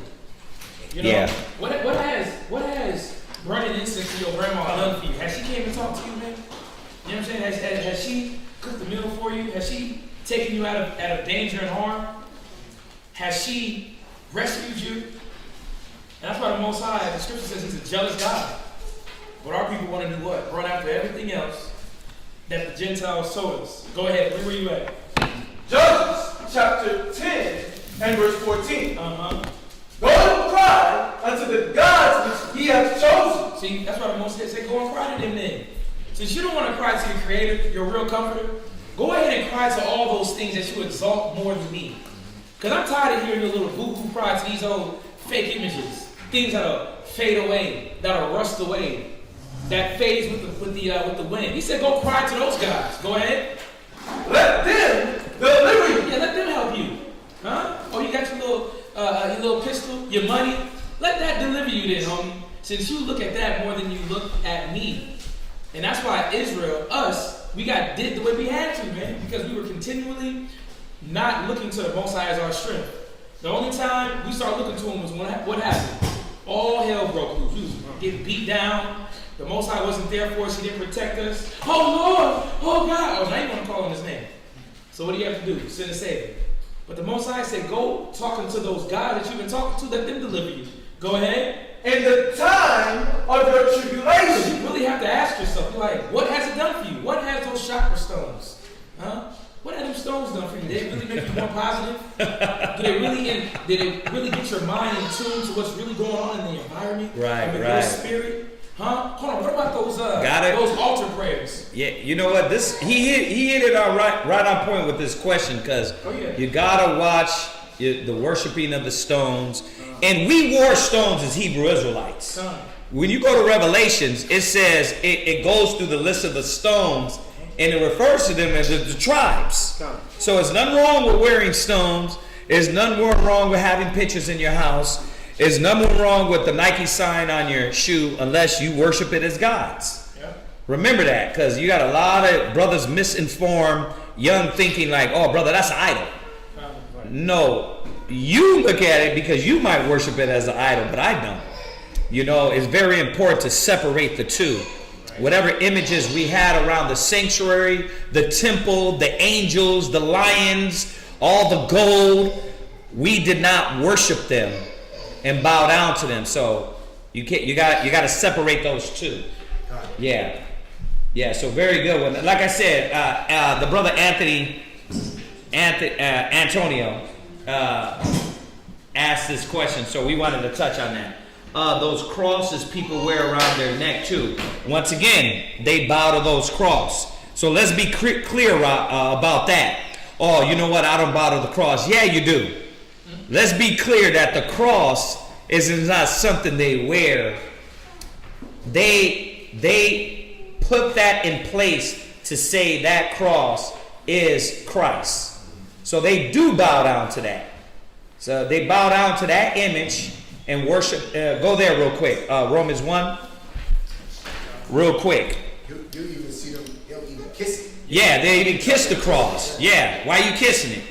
[SPEAKER 3] You know, what has burning incense to your grandma done for you? Has she came and talked to you, man? You know what I'm saying? Has she cooked a meal for you? Has she taken you out of danger and harm? Has she rescued you? And that's why the Most High, the Scripture says, He's a jealous God. But our people want to do what? Run after everything else that the Gentiles sold us. Go ahead, where you at?
[SPEAKER 4] Judges chapter 10 and verse 14. Go and cry unto the gods which he hath chosen.
[SPEAKER 3] See, that's why the Most High say, go and cry to them then. Since you don't want to cry to your Creator, your real comforter, go ahead and cry to all those things that you exalt more than me. Because I'm tired of hearing your little boo-hoo cry to these old fake images, things that'll fade away, that'll rust away, that fades with the wind. He said, go cry to those guys. Go ahead. Let them deliver you. Yeah, let them help you. Huh? Oh, you got your little pistol, your money. Let that deliver you then, homie. Since you look at that more than you look at me. And that's why Israel, us, we did the way we had to, man. Because we were continually not looking to the Most High as our strength. The only time we started looking to him was what happened? All hell broke loose. We was getting beat down. The Most High wasn't there for us. He didn't protect us. Oh, Lord. Oh, God. Oh, now you want to call on his name. So what do you have to do? Send a savior. But the Most High said, go talking to those guys that you've been talking to. Let them deliver you. Go ahead.
[SPEAKER 4] In the time of your tribulation.
[SPEAKER 3] You really have to ask yourself, you're like, what has it done for you? What has those chakra stones? Huh? What have them stones done for you? Did they really make you more positive? Did it really get your mind in tune to what's really going on in the environment?
[SPEAKER 5] Right,
[SPEAKER 3] your spirit? Huh? Hold on, what about those altar prayers?
[SPEAKER 5] Yeah, you know what? He hit it right on point with this question, because you gotta watch the worshiping of the stones. And we wore stones as Hebrew Israelites. When you go to Revelations, it says it goes through the list of the stones, and it refers to them as the tribes. So there's nothing wrong with wearing stones. There's nothing wrong with having pictures in your house. There's nothing wrong with the Nike sign on your shoe unless you worship it as gods. Remember that, because you got a lot of brothers misinformed, young, thinking like, oh, brother, that's an idol. No. You look at it because you might worship it as an idol, but I don't. You know, it's very important to separate the two. Whatever images we had around the sanctuary, the temple, the angels, the lions, all the gold, we did not worship them and bow down to them. So you got to separate those two. Yeah. So very good one. Like I said, the brother Antonio asked this question, so we wanted to touch on that. Those crosses people wear around their neck too. Once again, they bow to those crosses. So let's be clear about that. Oh, you know what? I don't bow to the cross. Yeah, you do. Let's be clear that the cross is not something they wear. They put that in place to say that cross is Christ. So they do bow down to that. So they bow down to that image and worship. Go there real quick. Romans 1. Real quick.
[SPEAKER 6] You even see them, they'll even kiss it.
[SPEAKER 5] Yeah, they even kiss the cross. Yeah. Why are you kissing it?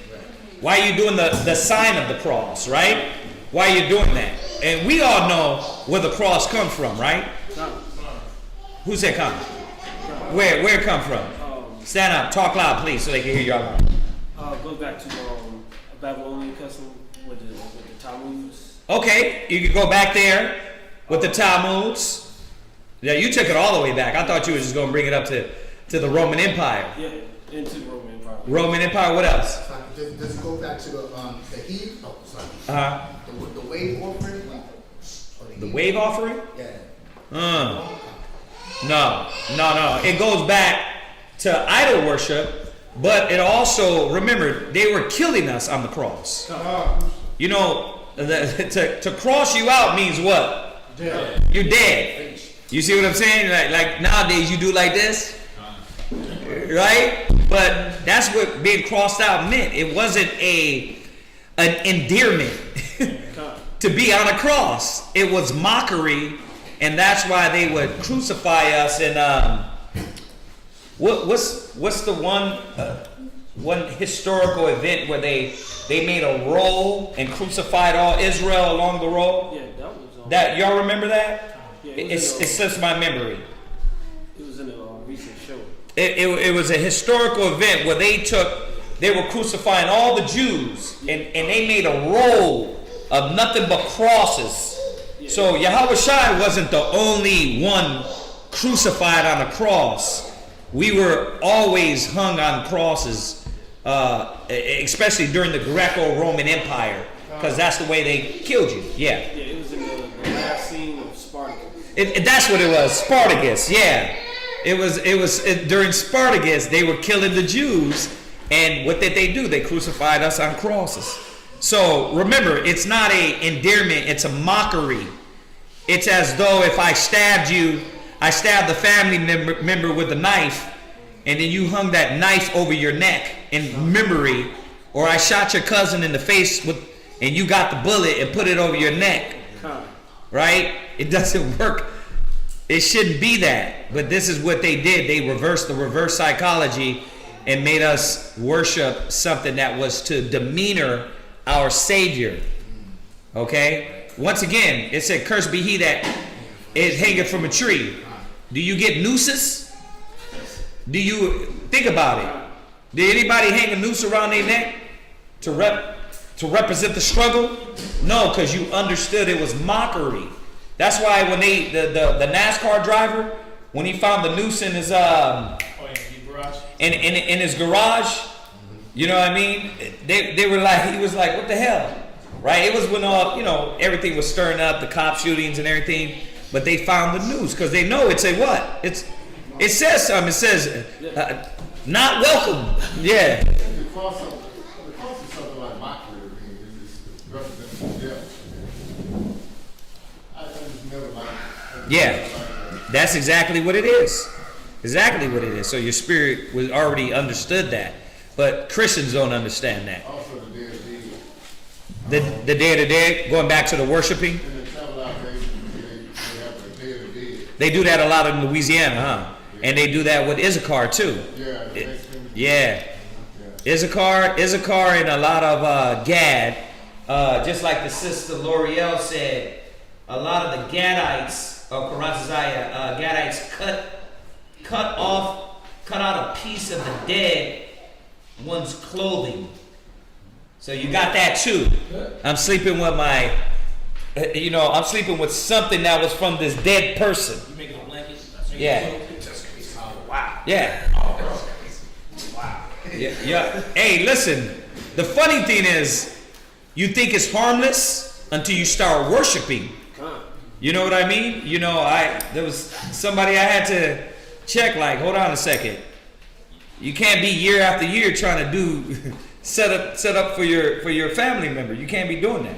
[SPEAKER 5] Why are you doing the sign of the cross, right? Why are you doing that? And we all know where the cross comes from, right? Who said come? Where it come from? Stand up, talk loud, please, so they can hear you out loud.
[SPEAKER 8] Goes back to a Babylonian custom with the Talmuds.
[SPEAKER 5] Okay, you can go back there with the Talmuds. Yeah, you took it all the way back. I thought you were just going to bring it up to the Roman Empire.
[SPEAKER 8] Yeah, into the Roman Empire.
[SPEAKER 5] Roman Empire, what else?
[SPEAKER 6] Does it go back to the heave? Oh, sorry. The wave offering?
[SPEAKER 5] The wave offering?
[SPEAKER 6] Yeah.
[SPEAKER 5] No. It goes back to idol worship, but it also, remember, they were killing us on the cross. You know, to cross you out means what?
[SPEAKER 4] Dead.
[SPEAKER 5] You're dead. You see what I'm saying? Like nowadays you do like this, right? But that's what being crossed out meant. It wasn't an endearment to be on a cross. It was mockery, and that's why they would crucify us. And what's the one historical event where they made a roll and crucified all Israel along the roll?
[SPEAKER 8] Yeah, that was
[SPEAKER 5] that y'all remember that?
[SPEAKER 8] Yeah,
[SPEAKER 5] it slips my memory.
[SPEAKER 8] It was in a recent show.
[SPEAKER 5] It was a historical event where they were crucifying all the Jews, and they made a roll of nothing but crosses. Yeah. So Yahweh Shai wasn't the only one crucified on a cross. We were always hung on crosses, especially during the Greco-Roman Empire, because that's the way they killed you. Yeah.
[SPEAKER 8] Yeah, it was in the last scene of Spartacus.
[SPEAKER 5] That's what it was, Spartacus. Yeah. It was during Spartacus they were killing the Jews, and what did they do? They crucified us on crosses. So remember, it's not a endearment, it's a mockery. It's as though if I stabbed you, I stabbed the family member with a knife, and then you hung that knife over your neck in memory, or I shot your cousin in the face with, and you got the bullet and put it over your neck. Right? It doesn't work. It shouldn't be that. But this is what they did. They reversed the reverse psychology and made us worship something that was to demeanor our Savior. Okay? Once again, it said, cursed be he that is hanging from a tree. Do you get nooses? Do you think about it? Did anybody hang a noose around their neck to represent the struggle? No, because you understood it was mockery. That's why when the NASCAR driver, when he found the noose in his
[SPEAKER 3] garage.
[SPEAKER 5] In his garage, you know what I mean? They were like, he was like, what the hell? Right? It was when everything was stirring up, the cop shootings and everything, but they found the noose because they know it's a what? It says something. It says not welcome. Yeah.
[SPEAKER 9] The cross is something like mockery. I mean, it's representing the devil. I just never liked it.
[SPEAKER 5] Yeah. That's exactly what it is. Exactly what it is. So your spirit was already understood that. But Christians don't understand that.
[SPEAKER 9] Also the Day of the Dead.
[SPEAKER 5] The Day of the Dead, going back to the worshiping.
[SPEAKER 9] In the travel out there, they have the Day of the Dead.
[SPEAKER 5] They do that a lot in Louisiana, huh? And they do that with Issachar too.
[SPEAKER 9] Yeah.
[SPEAKER 5] Issachar and a lot of Gad. Just like the sister L'Oreal said, a lot of the Gadites, or Karaziah, Gadites cut out a piece of the dead one's clothing. So you got that too. I'm sleeping with I'm sleeping with something that was from this dead person.
[SPEAKER 3] You make it a blanket.
[SPEAKER 5] Yeah.
[SPEAKER 3] Wow.
[SPEAKER 5] Yeah.
[SPEAKER 3] Wow.
[SPEAKER 5] Yeah. Hey, listen. The funny thing is, you think it's harmless until you start worshiping. You know what I mean? There was somebody I had to check. Like, hold on a second. You can't be year after year trying to do set up for your family member. You can't be doing that.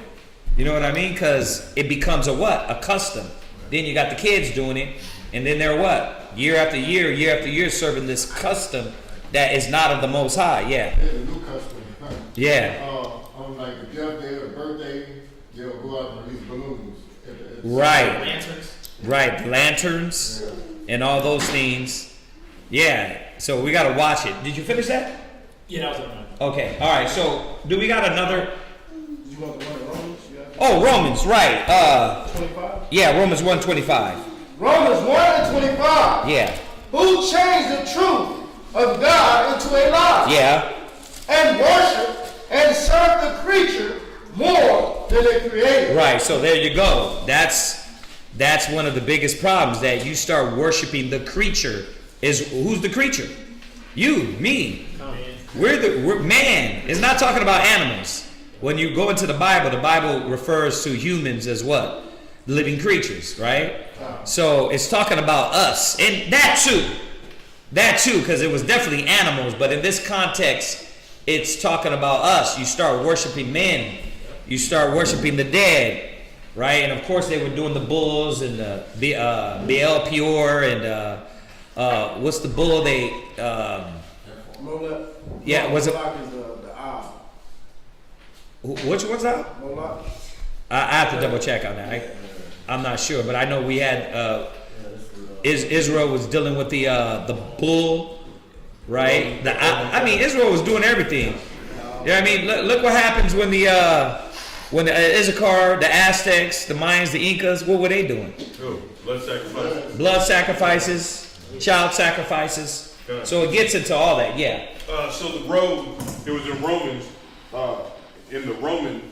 [SPEAKER 5] You know what I mean? Because it becomes a custom. Then you got the kids doing it, and then they're what? Year after year serving this custom that is not of the Most High. Yeah.
[SPEAKER 9] It's a new custom.
[SPEAKER 5] Yeah.
[SPEAKER 9] On like a death day or birthday, they'll go out and release balloons.
[SPEAKER 5] Right.
[SPEAKER 3] Lanterns.
[SPEAKER 5] Right. Lanterns and all those things. Yeah. So we got to watch it. Did you finish that?
[SPEAKER 3] Yeah, that was it.
[SPEAKER 5] Okay. All right. So do we got another?
[SPEAKER 4] You want the one in Romans?
[SPEAKER 5] Oh, Romans. Right.
[SPEAKER 4] 25?
[SPEAKER 5] Yeah. Romans 1:25.
[SPEAKER 4] Romans 1:25.
[SPEAKER 5] Yeah.
[SPEAKER 4] Who changed the truth of God into a lie?
[SPEAKER 5] Yeah.
[SPEAKER 4] And worship and serve the creature more than the creator.
[SPEAKER 5] Right. So there you go. That's one of the biggest problems, that you start worshiping the creature. Who's the creature? You, me. We're man. It's not talking about animals. When you go into the Bible refers to humans as what? Living creatures, right? So it's talking about us, and that too, because it was definitely animals, but in this context, it's talking about us. You start worshiping men, you start worshiping the dead, right? And of course, they were doing the bulls and the Baal Peor and what's the bull they?
[SPEAKER 4] Molech.
[SPEAKER 5] Yeah, was it?
[SPEAKER 4] Moloch is the owl.
[SPEAKER 5] Which one's that?
[SPEAKER 4] Moloch.
[SPEAKER 5] I have to double check on that. I'm not sure, but I know we had Israel was dealing with the bull, right? Israel was doing everything. You know what I mean? Look what happens when the Issachar, the Aztecs, the Mayans, the Incas, what were they doing? Blood sacrifices, child sacrifices. So it gets into all that, yeah.
[SPEAKER 7] So the road, it was in Romans, in the Roman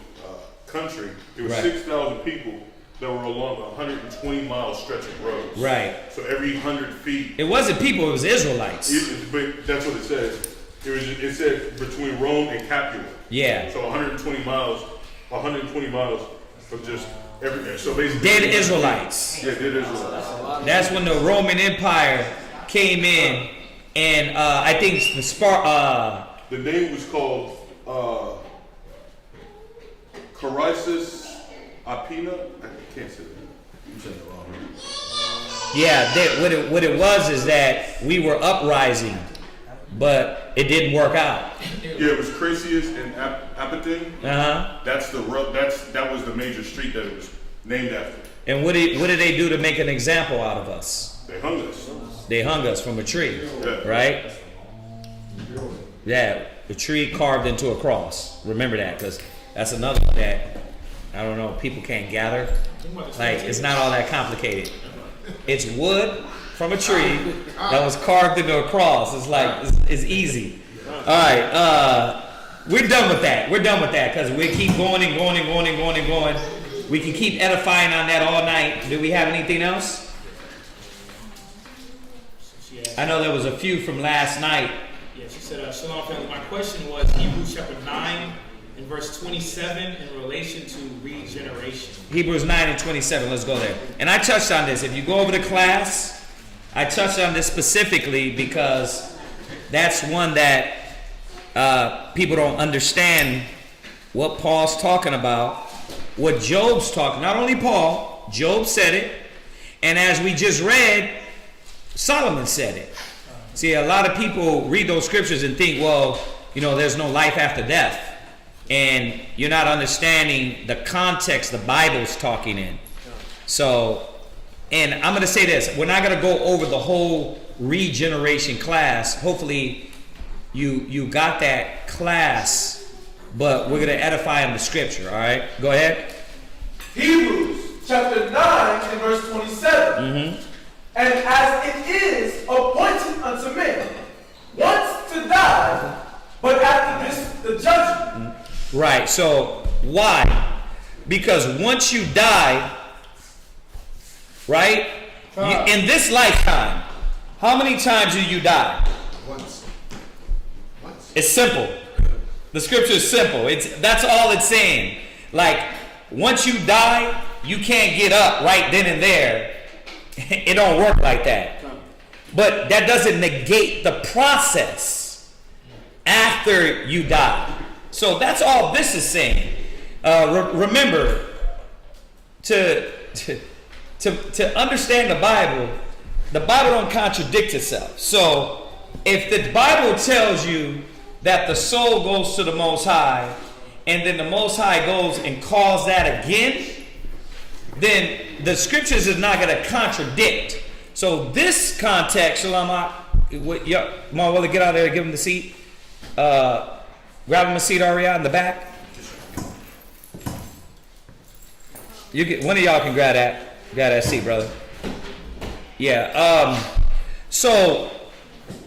[SPEAKER 7] country, it was
[SPEAKER 5] Right.
[SPEAKER 7] 6,000 people that were along a 120-mile stretch of roads.
[SPEAKER 5] Right.
[SPEAKER 7] So every 100 feet.
[SPEAKER 5] It wasn't people, it was Israelites.
[SPEAKER 7] But that's what it says. It said between Rome and Capua.
[SPEAKER 5] Yeah.
[SPEAKER 7] So 120 miles of just every. So basically.
[SPEAKER 5] Dead Israelites.
[SPEAKER 7] Yeah, dead Israelites.
[SPEAKER 5] That's when the Roman Empire came in, and I think the
[SPEAKER 7] the name was called. Carisis Apina. I can't say that. I'm saying it wrong.
[SPEAKER 5] Yeah, what it was is that we were uprising, but it didn't work out.
[SPEAKER 7] Yeah, it was Crasius and Apatine. That was the major street that it was named after.
[SPEAKER 5] And what did they do to make an example out of us?
[SPEAKER 7] They hung us.
[SPEAKER 5] They hung us from a tree,
[SPEAKER 7] Yeah.
[SPEAKER 5] right? Yeah, the tree carved into a cross. Remember that, because that's another one that, I don't know, people can't gather. Like, it's not all that complicated. It's wood from a tree that was carved into a cross. It's like, it's easy. All right, we're done with that. We're done with that, because we keep going and going and going and going and going. We can keep edifying on that all night. Do we have anything else? I know there was a few from last night.
[SPEAKER 3] Yeah, she said, Shalom family. My question was Hebrews chapter 9 and verse 27 in relation to regeneration.
[SPEAKER 5] Hebrews 9 and 27, let's go there. And I touched on this. If you go over the class, I touched on this specifically because that's one that people don't understand what Paul's talking about, what Job's talking. Not only Paul, Job said it, and as we just read, Solomon said it. See, a lot of people read those scriptures and think, well, there's no life after death. And you're not understanding the context the Bible's talking in. So, and I'm going to say this. We're not going to go over the whole regeneration class. Hopefully, you got that class, but we're going to edify on the scripture, all right? Go ahead.
[SPEAKER 4] Hebrews chapter 9 and verse 27. And as it is appointed unto men once to die, but after this the judgment.
[SPEAKER 5] Right, so why? Because once you die, right, in this lifetime, how many times do you die?
[SPEAKER 6] Once.
[SPEAKER 5] It's simple. The scripture is simple. That's all it's saying. Like, once you die, you can't get up right then and there. It don't work like that. But that doesn't negate the process after you die. So that's all this is saying. Remember, to understand the Bible don't contradict itself. So if the Bible tells you that the soul goes to the Most High, and then the Most High goes and calls that again, then the scriptures is not going to contradict. So this context, Shalom, Marwella, get out there and give him the seat. Grab him a seat, Ariah, in the back. One of y'all can grab that seat, brother. Yeah. So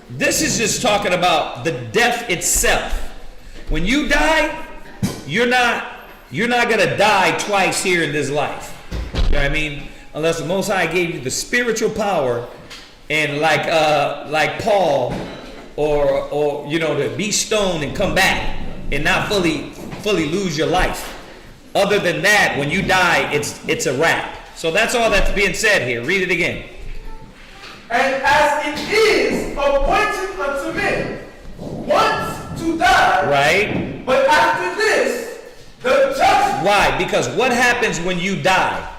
[SPEAKER 5] this is just talking about the death itself. When you die, you're not gonna die twice here in this life. You know what I mean? Unless the Most High gave you the spiritual power, and like Paul, or to be stoned and come back and not fully lose your life. Other than that, when you die, it's a wrap. So that's all that's being said here. Read it again.
[SPEAKER 4] And as it is appointed unto men once to die,
[SPEAKER 5] right?
[SPEAKER 4] But after this, the judgment.
[SPEAKER 5] Why? Because what happens when you die?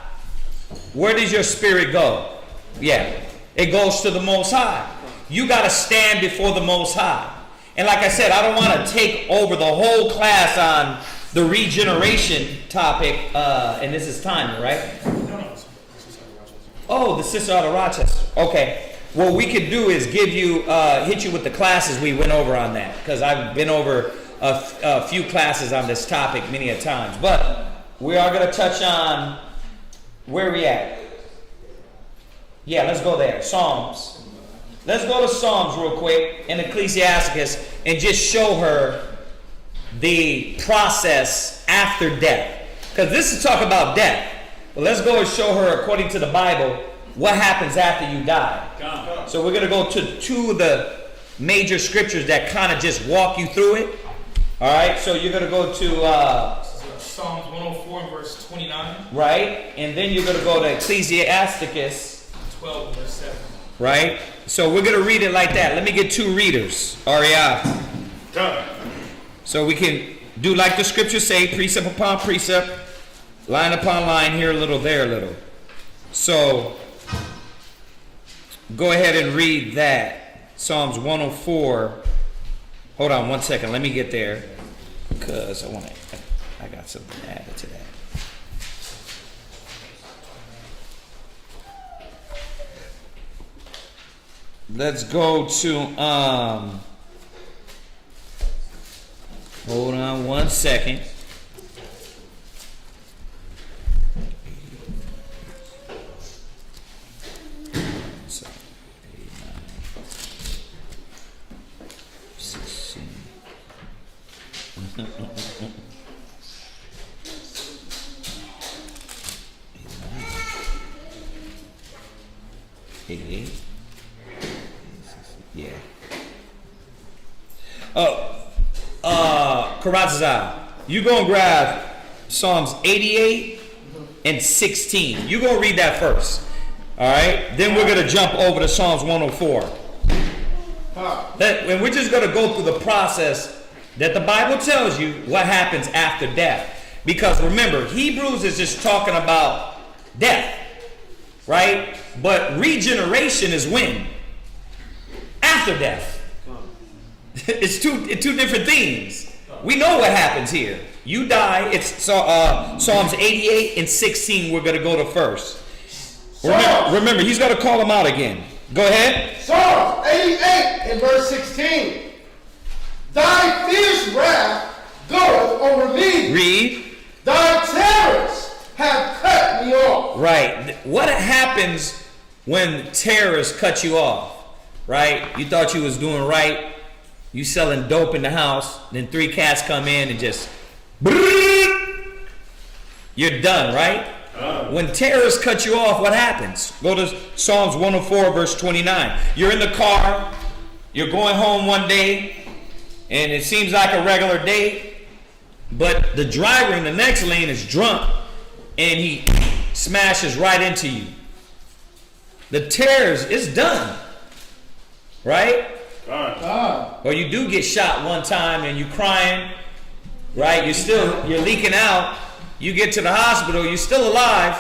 [SPEAKER 5] Where does your spirit go? Yeah, it goes to the Most High. You got to stand before the Most High. And like I said, I don't want to take over the whole class on the regeneration topic. And this is Tanya, right? Oh, the sister out of Rochester. Okay. What we could do is hit you with the classes we went over on that, because I've been over a few classes on this topic many a times. But we are going to touch on where we at. Yeah, let's go there. Psalms. Let's go to Psalms real quick in Ecclesiasticus and just show her the process after death. Because this is talk about death. But let's go and show her, according to the Bible, what happens after you die. So we're going to go to two of the major scriptures that kind of just walk you through it. All right, so you're going to go to
[SPEAKER 3] Psalms 104 and verse 29.
[SPEAKER 5] Right, and then you're going to go to Ecclesiasticus
[SPEAKER 3] 12 and verse 7.
[SPEAKER 5] Right, so we're going to read it like that. Let me get two readers. Ariah.
[SPEAKER 7] Done.
[SPEAKER 5] So we can do like the scriptures say, precept upon precept, line upon line, here a little, there a little. So, go ahead and read that. Psalms 104. Hold on one second. Let me get there. Because I got something added to that. Let's go to, hold on one second. Yeah. Karatza, you go and grab Psalms 88 and 16. You go read that first. All right? Then we're going to jump over to Psalms 104. And we're just going to go through the process that the Bible tells you what happens after death. Because remember, Hebrews is just talking about death. Right? But regeneration is when? After death. It's two different things. We know what happens here. You die. It's Psalms 88 and 16 we're going to go to first. Remember, he's got to call them out again. Go ahead.
[SPEAKER 4] Psalms 88 and verse 16. Thy fierce wrath goeth over me.
[SPEAKER 5] Read.
[SPEAKER 4] Thy terrors have cut me off.
[SPEAKER 5] Right. What happens when terrorists cut you off? Right? You thought you was doing right. You selling dope in the house. Then 3 cats come in and just... You're done, right? When terrorists cut you off, what happens? Go to Psalms 104, verse 29. You're in the car. You're going home one day. And it seems like a regular day. But the driver in the next lane is drunk. And he smashes right into you. The terrors is done. Right? Or you do get shot one time and you're crying. Right? You're leaking out. You get to the hospital. You're still alive.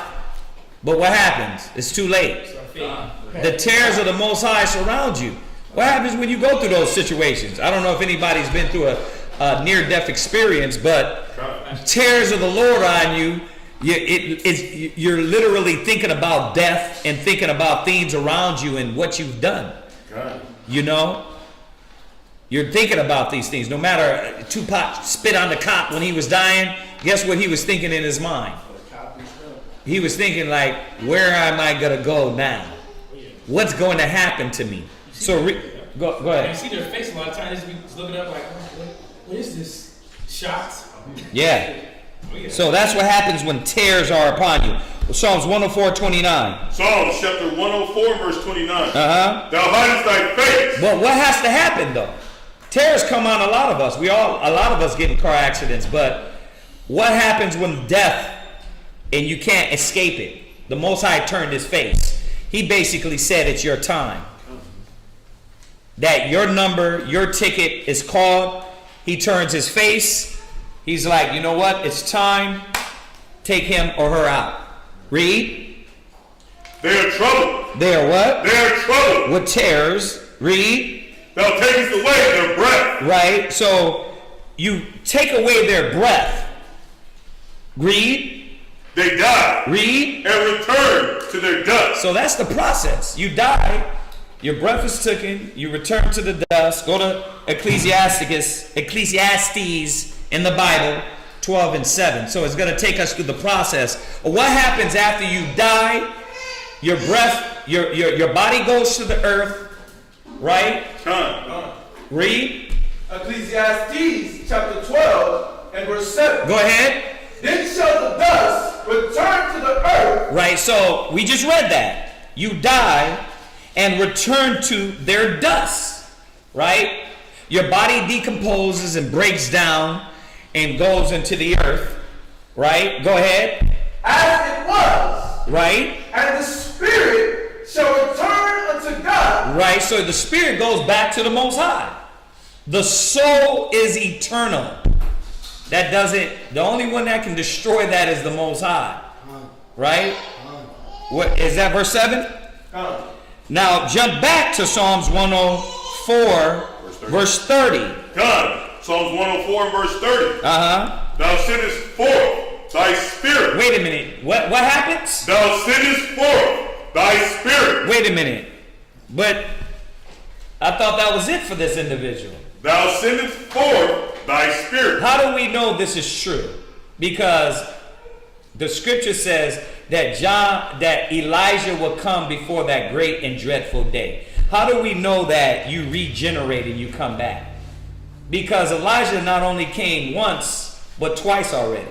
[SPEAKER 5] But what happens? It's too late. The terrors of the Most High surround you. What happens when you go through those situations? I don't know if anybody's been through a near-death experience, but terrors of the Lord on you, you're literally thinking about death and thinking about things around you and what you've done. You know? You're thinking about these things. No matter Tupac spit on the cop when he was dying, guess what he was thinking in his mind? He was thinking like, where am I going to go now? What's going to happen to me? So go ahead.
[SPEAKER 3] You see their face a lot of times. They just be looking up like, what is this? Shots?
[SPEAKER 5] Yeah. So that's what happens when tears are upon you. Psalms 104:29.
[SPEAKER 7] Psalms chapter 104, verse 29.
[SPEAKER 5] Thou
[SPEAKER 7] hidest thy face.
[SPEAKER 5] But what has to happen though? Tears come on a lot of us. A lot of us get in car accidents. But what happens when death and you can't escape it? The Most High turned his face. He basically said it's your time. That your number, your ticket is called. He turns his face. He's like, you know what? It's time. Take him or her out. Read.
[SPEAKER 7] They are troubled.
[SPEAKER 5] They are what?
[SPEAKER 7] They are troubled.
[SPEAKER 5] With terrors. Read.
[SPEAKER 7] Thou takest away their breath.
[SPEAKER 5] Right. So you take away their breath. Read.
[SPEAKER 7] They die.
[SPEAKER 5] Read.
[SPEAKER 7] And return to their dust.
[SPEAKER 5] So that's the process. You die. Your breath is taken. You return to the dust. Go to Ecclesiastes in the Bible, 12 and 7. So it's going to take us through the process. What happens after you die? Your breath, your body goes to the earth, right? Read.
[SPEAKER 4] Ecclesiastes chapter 12 and verse 7.
[SPEAKER 5] Go ahead.
[SPEAKER 4] Then shall the dust return to the earth.
[SPEAKER 5] Right, so we just read that. You die and return to their dust, right? Your body decomposes and breaks down and goes into the earth, right? Go ahead.
[SPEAKER 4] As it was.
[SPEAKER 5] Right.
[SPEAKER 4] And the spirit shall return unto God.
[SPEAKER 5] Right, so the spirit goes back to the Most High. The soul is eternal. that doesn't, the only one that can destroy that is the Most High. Right? What is that, verse 7? Now jump back to Psalms 104, verse 30.
[SPEAKER 7] God, Psalms 104 and verse 30. Thou sendest forth thy spirit.
[SPEAKER 5] Wait a minute. What happens?
[SPEAKER 7] Thou sendest forth thy spirit.
[SPEAKER 5] Wait a minute. But I thought that was it for this individual.
[SPEAKER 7] Thou sendest forth thy spirit.
[SPEAKER 5] How do we know this is true? Because the scripture says that Elijah will come before that great and dreadful day. How do we know that you regenerate and you come back? Because Elijah not only came once, but twice already.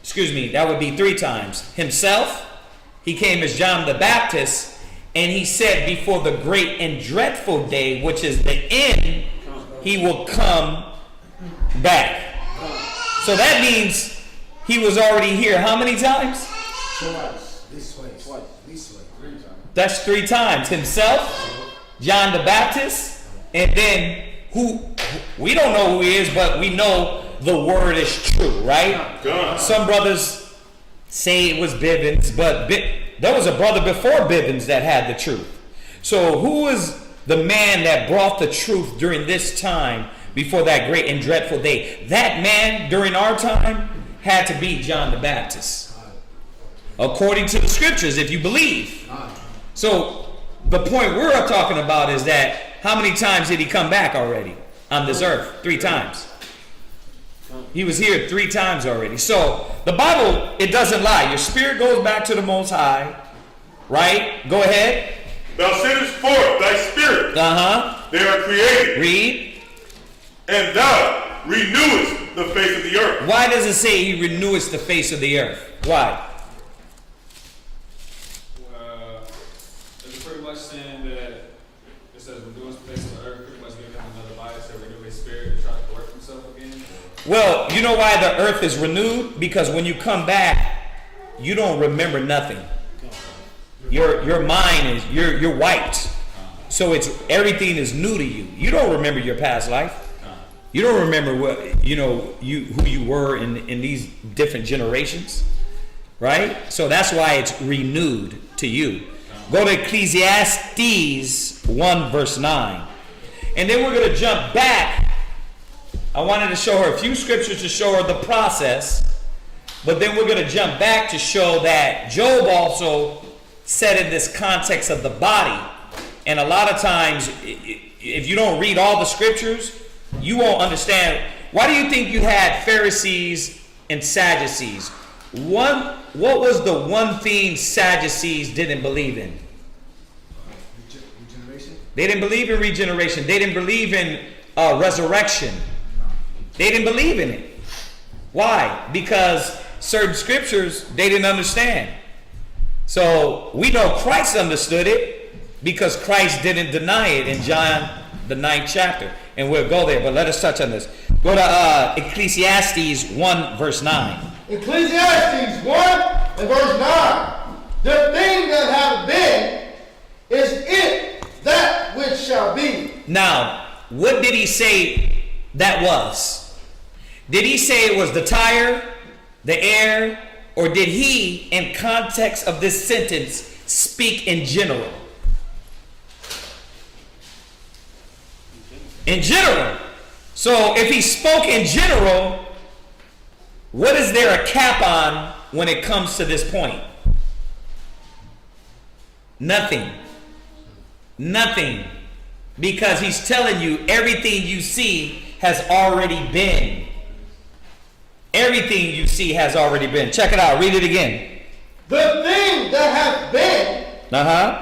[SPEAKER 5] Excuse me, that would be 3 times. Himself, he came as John the Baptist, and he said before the great and dreadful day, which is the end, he will come back. So that means he was already here how many times?
[SPEAKER 6] Twice. This way. Twice. This way. 3 times.
[SPEAKER 5] That's 3 times. Himself, John the Baptist, and then who we don't know who he is, but we know the word is true, right?
[SPEAKER 7] God.
[SPEAKER 5] Some brothers say it was Bivens, but there was a brother before Bivens that had the truth. So who is the man that brought the truth during this time before that great and dreadful day? That man during our time had to be John the Baptist, according to the scriptures, if you believe. So the point we're talking about is that how many times did he come back already on this earth? 3 times. He was here 3 times already. So the Bible, it doesn't lie. Your spirit goes back to the Most High, right? Go ahead.
[SPEAKER 7] Thou sendest forth thy spirit. They are created.
[SPEAKER 5] Read.
[SPEAKER 7] And thou renewest the face of the earth.
[SPEAKER 5] Why does it say he reneweth the face of the earth? Why?
[SPEAKER 3] It's pretty much saying that it says renew the face of the earth, pretty much giving him another body, so renew his spirit to try to correct himself again.
[SPEAKER 5] Well, you know why the earth is renewed? Because when you come back, you don't remember nothing. Your mind is you're wiped. So it's everything is new to you. You don't remember your past life. You don't remember what who you were in these different generations, right? So that's why it's renewed to you. Go to Ecclesiastes 1 verse 9, and then we're going to jump back. I wanted to show her a few scriptures to show her the process, but then we're going to jump back to show that Job also said in this context of the body. And a lot of times, if you don't read all the scriptures, you won't understand. Why do you think you had Pharisees and Sadducees? What was the one thing Sadducees didn't believe in?
[SPEAKER 6] Regeneration?
[SPEAKER 5] They didn't believe in regeneration. They didn't believe in resurrection. They didn't believe in it. Why? Because certain scriptures they didn't understand. So we know Christ understood it because Christ didn't deny it in John the 9th chapter. And we'll go there, but let us touch on this. Go to Ecclesiastes 1 verse 9.
[SPEAKER 4] Ecclesiastes 1 and verse 9. The thing that hath been is it that which shall be.
[SPEAKER 5] Now, what did he say that was? Did he say it was the tire, the air, or did he, in context of this sentence, speak in general? In general. So if he spoke in general, what is there a cap on when it comes to this point? Nothing. Nothing. Because he's telling you everything you see has already been. Everything you see has already been. Check it out. Read it again.
[SPEAKER 4] The thing that hath been,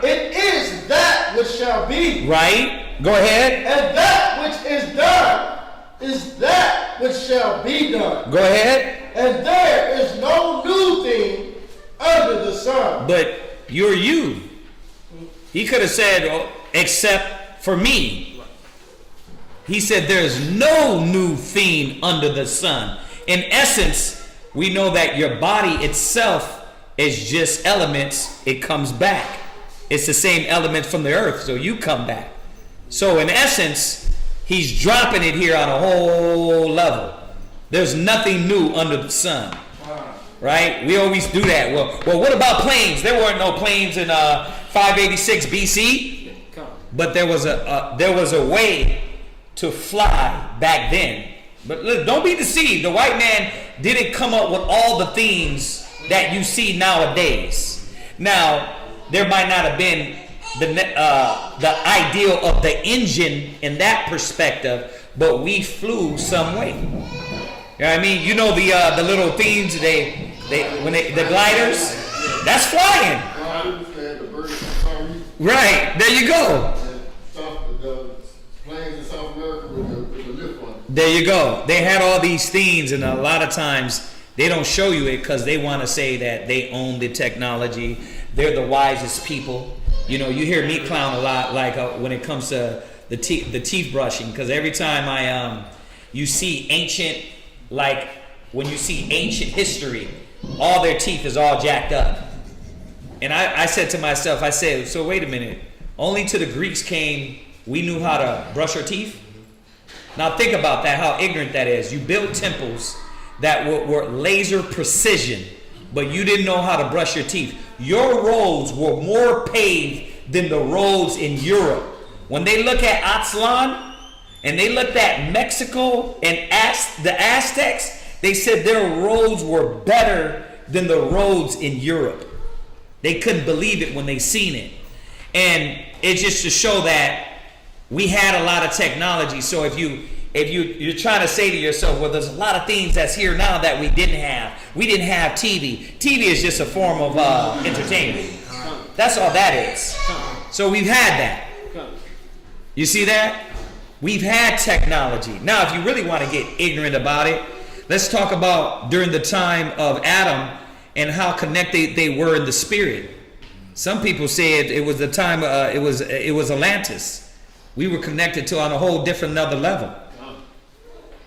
[SPEAKER 4] it is that which shall be.
[SPEAKER 5] Right. Go ahead.
[SPEAKER 4] And that which is done is that which shall be done.
[SPEAKER 5] Go ahead.
[SPEAKER 4] And there is no new thing under the sun.
[SPEAKER 5] But you're you. He could have said, oh, except for me. He said there's no new thing under the sun. In essence, we know that your body itself is just elements. It comes back. It's the same element from the earth, so you come back. So in essence, he's dropping it here on a whole level. There's nothing new under the sun. Right? We always do that. Well, what about planes? There weren't no planes in 586 BC, but there was a way to fly back then. But look, don't be deceived. The white man didn't come up with all the things that you see nowadays. Now, there might not have been the ideal of the engine in that perspective, but we flew some way. You know what I mean? You know the little things the gliders, that's flying. Right, there you go.
[SPEAKER 9] The planes in South America with the lift on it.
[SPEAKER 5] There you go. They had all these things, and a lot of times they don't show you it because they want to say that they own the technology. They're the wisest people. You know, you hear me clown a lot, like when it comes to the teeth brushing, because every time you see ancient, like when you see ancient history, all their teeth is all jacked up. And I said to myself, I said, so wait a minute, only to the Greeks came, we knew how to brush our teeth? Now think about that, how ignorant that is. You built temples that were laser precision, but you didn't know how to brush your teeth. Your roads were more paved than the roads in Europe. When they look at Aztlan, and they looked at Mexico and the Aztecs, they said their roads were better than the roads in Europe. They couldn't believe it when they seen it. And it's just to show that we had a lot of technology. So if you're trying to say to yourself, well, there's a lot of things that's here now that we didn't have. We didn't have TV. TV is just a form of entertainment. That's all that is. So we've had that. You see that? We've had technology. Now, if you really want to get ignorant about it, let's talk about during the time of Adam and how connected they were in the spirit. Some people said it was the time, it was Atlantis. We were connected to on a whole different another level.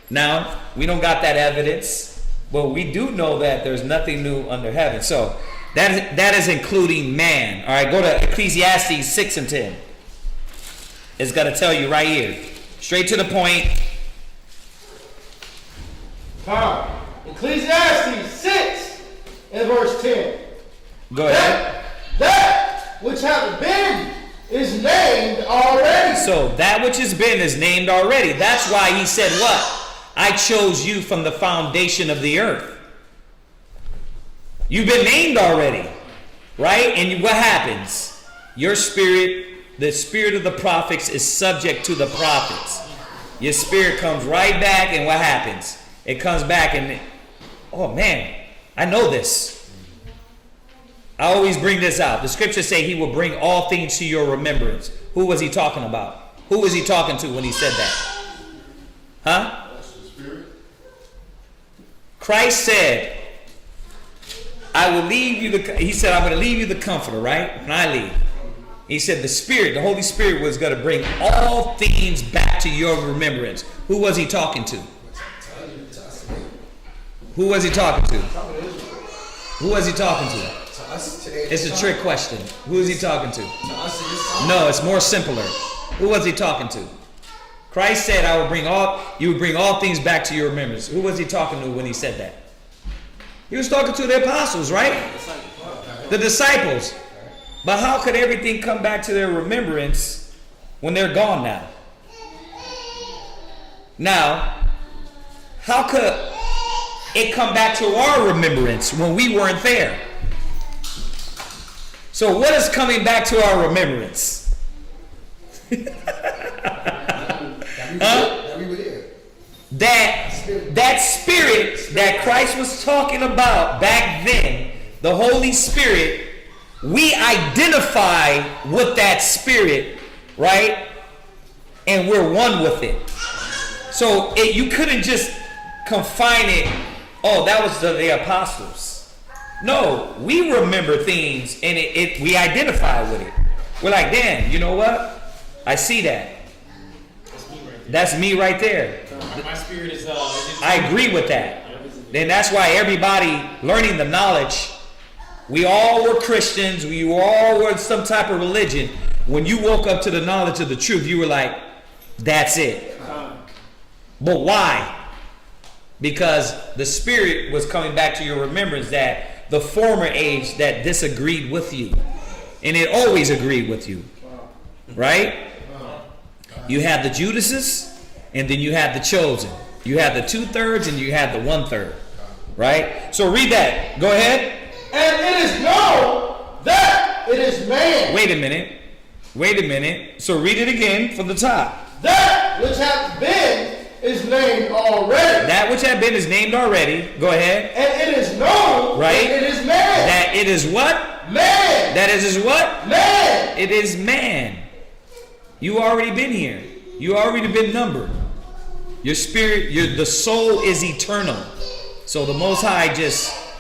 [SPEAKER 5] Now, we don't got that evidence, but we do know that there's nothing new under heaven. So that is including man. All right, go to Ecclesiastes 6 and 10. It's going to tell you right here. Straight to the point.
[SPEAKER 4] Ecclesiastes 6 and verse 10.
[SPEAKER 5] Go ahead.
[SPEAKER 4] That which hath been is named already.
[SPEAKER 5] So that which has been is named already. That's why he said what? I chose you from the foundation of the earth. You've been named already. Right? And what happens? Your spirit, the spirit of the prophets is subject to the prophets. Your spirit comes right back, and what happens? It comes back and, oh man, I know this. I always bring this out. The scriptures say he will bring all things to your remembrance. Who was he talking about? Who was he talking to when he said that? Huh?
[SPEAKER 9] That's the spirit.
[SPEAKER 5] Christ said, I will leave you he said, I'm going to leave you the comforter, right? When I leave. He said the Spirit, the Holy Spirit was going to bring all things back to your remembrance. Who was he talking to? Who was he talking to? Who was he talking to? It's a trick question. Who is he talking to? No, it's more simpler. Who was he talking to? Christ said, you would bring all things back to your remembrance. Who was he talking to when he said that? He was talking to the apostles, right? The disciples. But how could everything come back to their remembrance when they're gone now? Now, how could it come back to our remembrance when we weren't there? So what is coming back to our remembrance? That spirit that Christ was talking about back then, the Holy Spirit, we identify with that spirit, right? And we're one with it. So you couldn't just confine it, oh, that was the apostles. No, we remember things and we identify with it. We're like, damn, you know what? I see that. That's me right there.
[SPEAKER 3] My spirit is
[SPEAKER 5] I agree with that. Then that's why everybody learning the knowledge, we all were Christians, we all were some type of religion. When you woke up to the knowledge of the truth, you were like, that's it. But why? because the Spirit was coming back to your remembrance that the former age that disagreed with you. And it always agreed with you. Right? You have the Judases, and then you have the chosen. You have the 2/3 and you have the 1/3. Right? So read that. Go ahead.
[SPEAKER 4] And it is known that it is man.
[SPEAKER 5] Wait a minute. So read it again from the top.
[SPEAKER 4] That which hath been is named already.
[SPEAKER 5] That which hath been is named already. Go ahead.
[SPEAKER 4] And it is known
[SPEAKER 5] right?
[SPEAKER 4] that it is man.
[SPEAKER 5] That it is what?
[SPEAKER 4] Man.
[SPEAKER 5] That is what?
[SPEAKER 4] Man.
[SPEAKER 5] It is man. You already been here. You already been numbered. Your spirit, the soul is eternal. So the Most High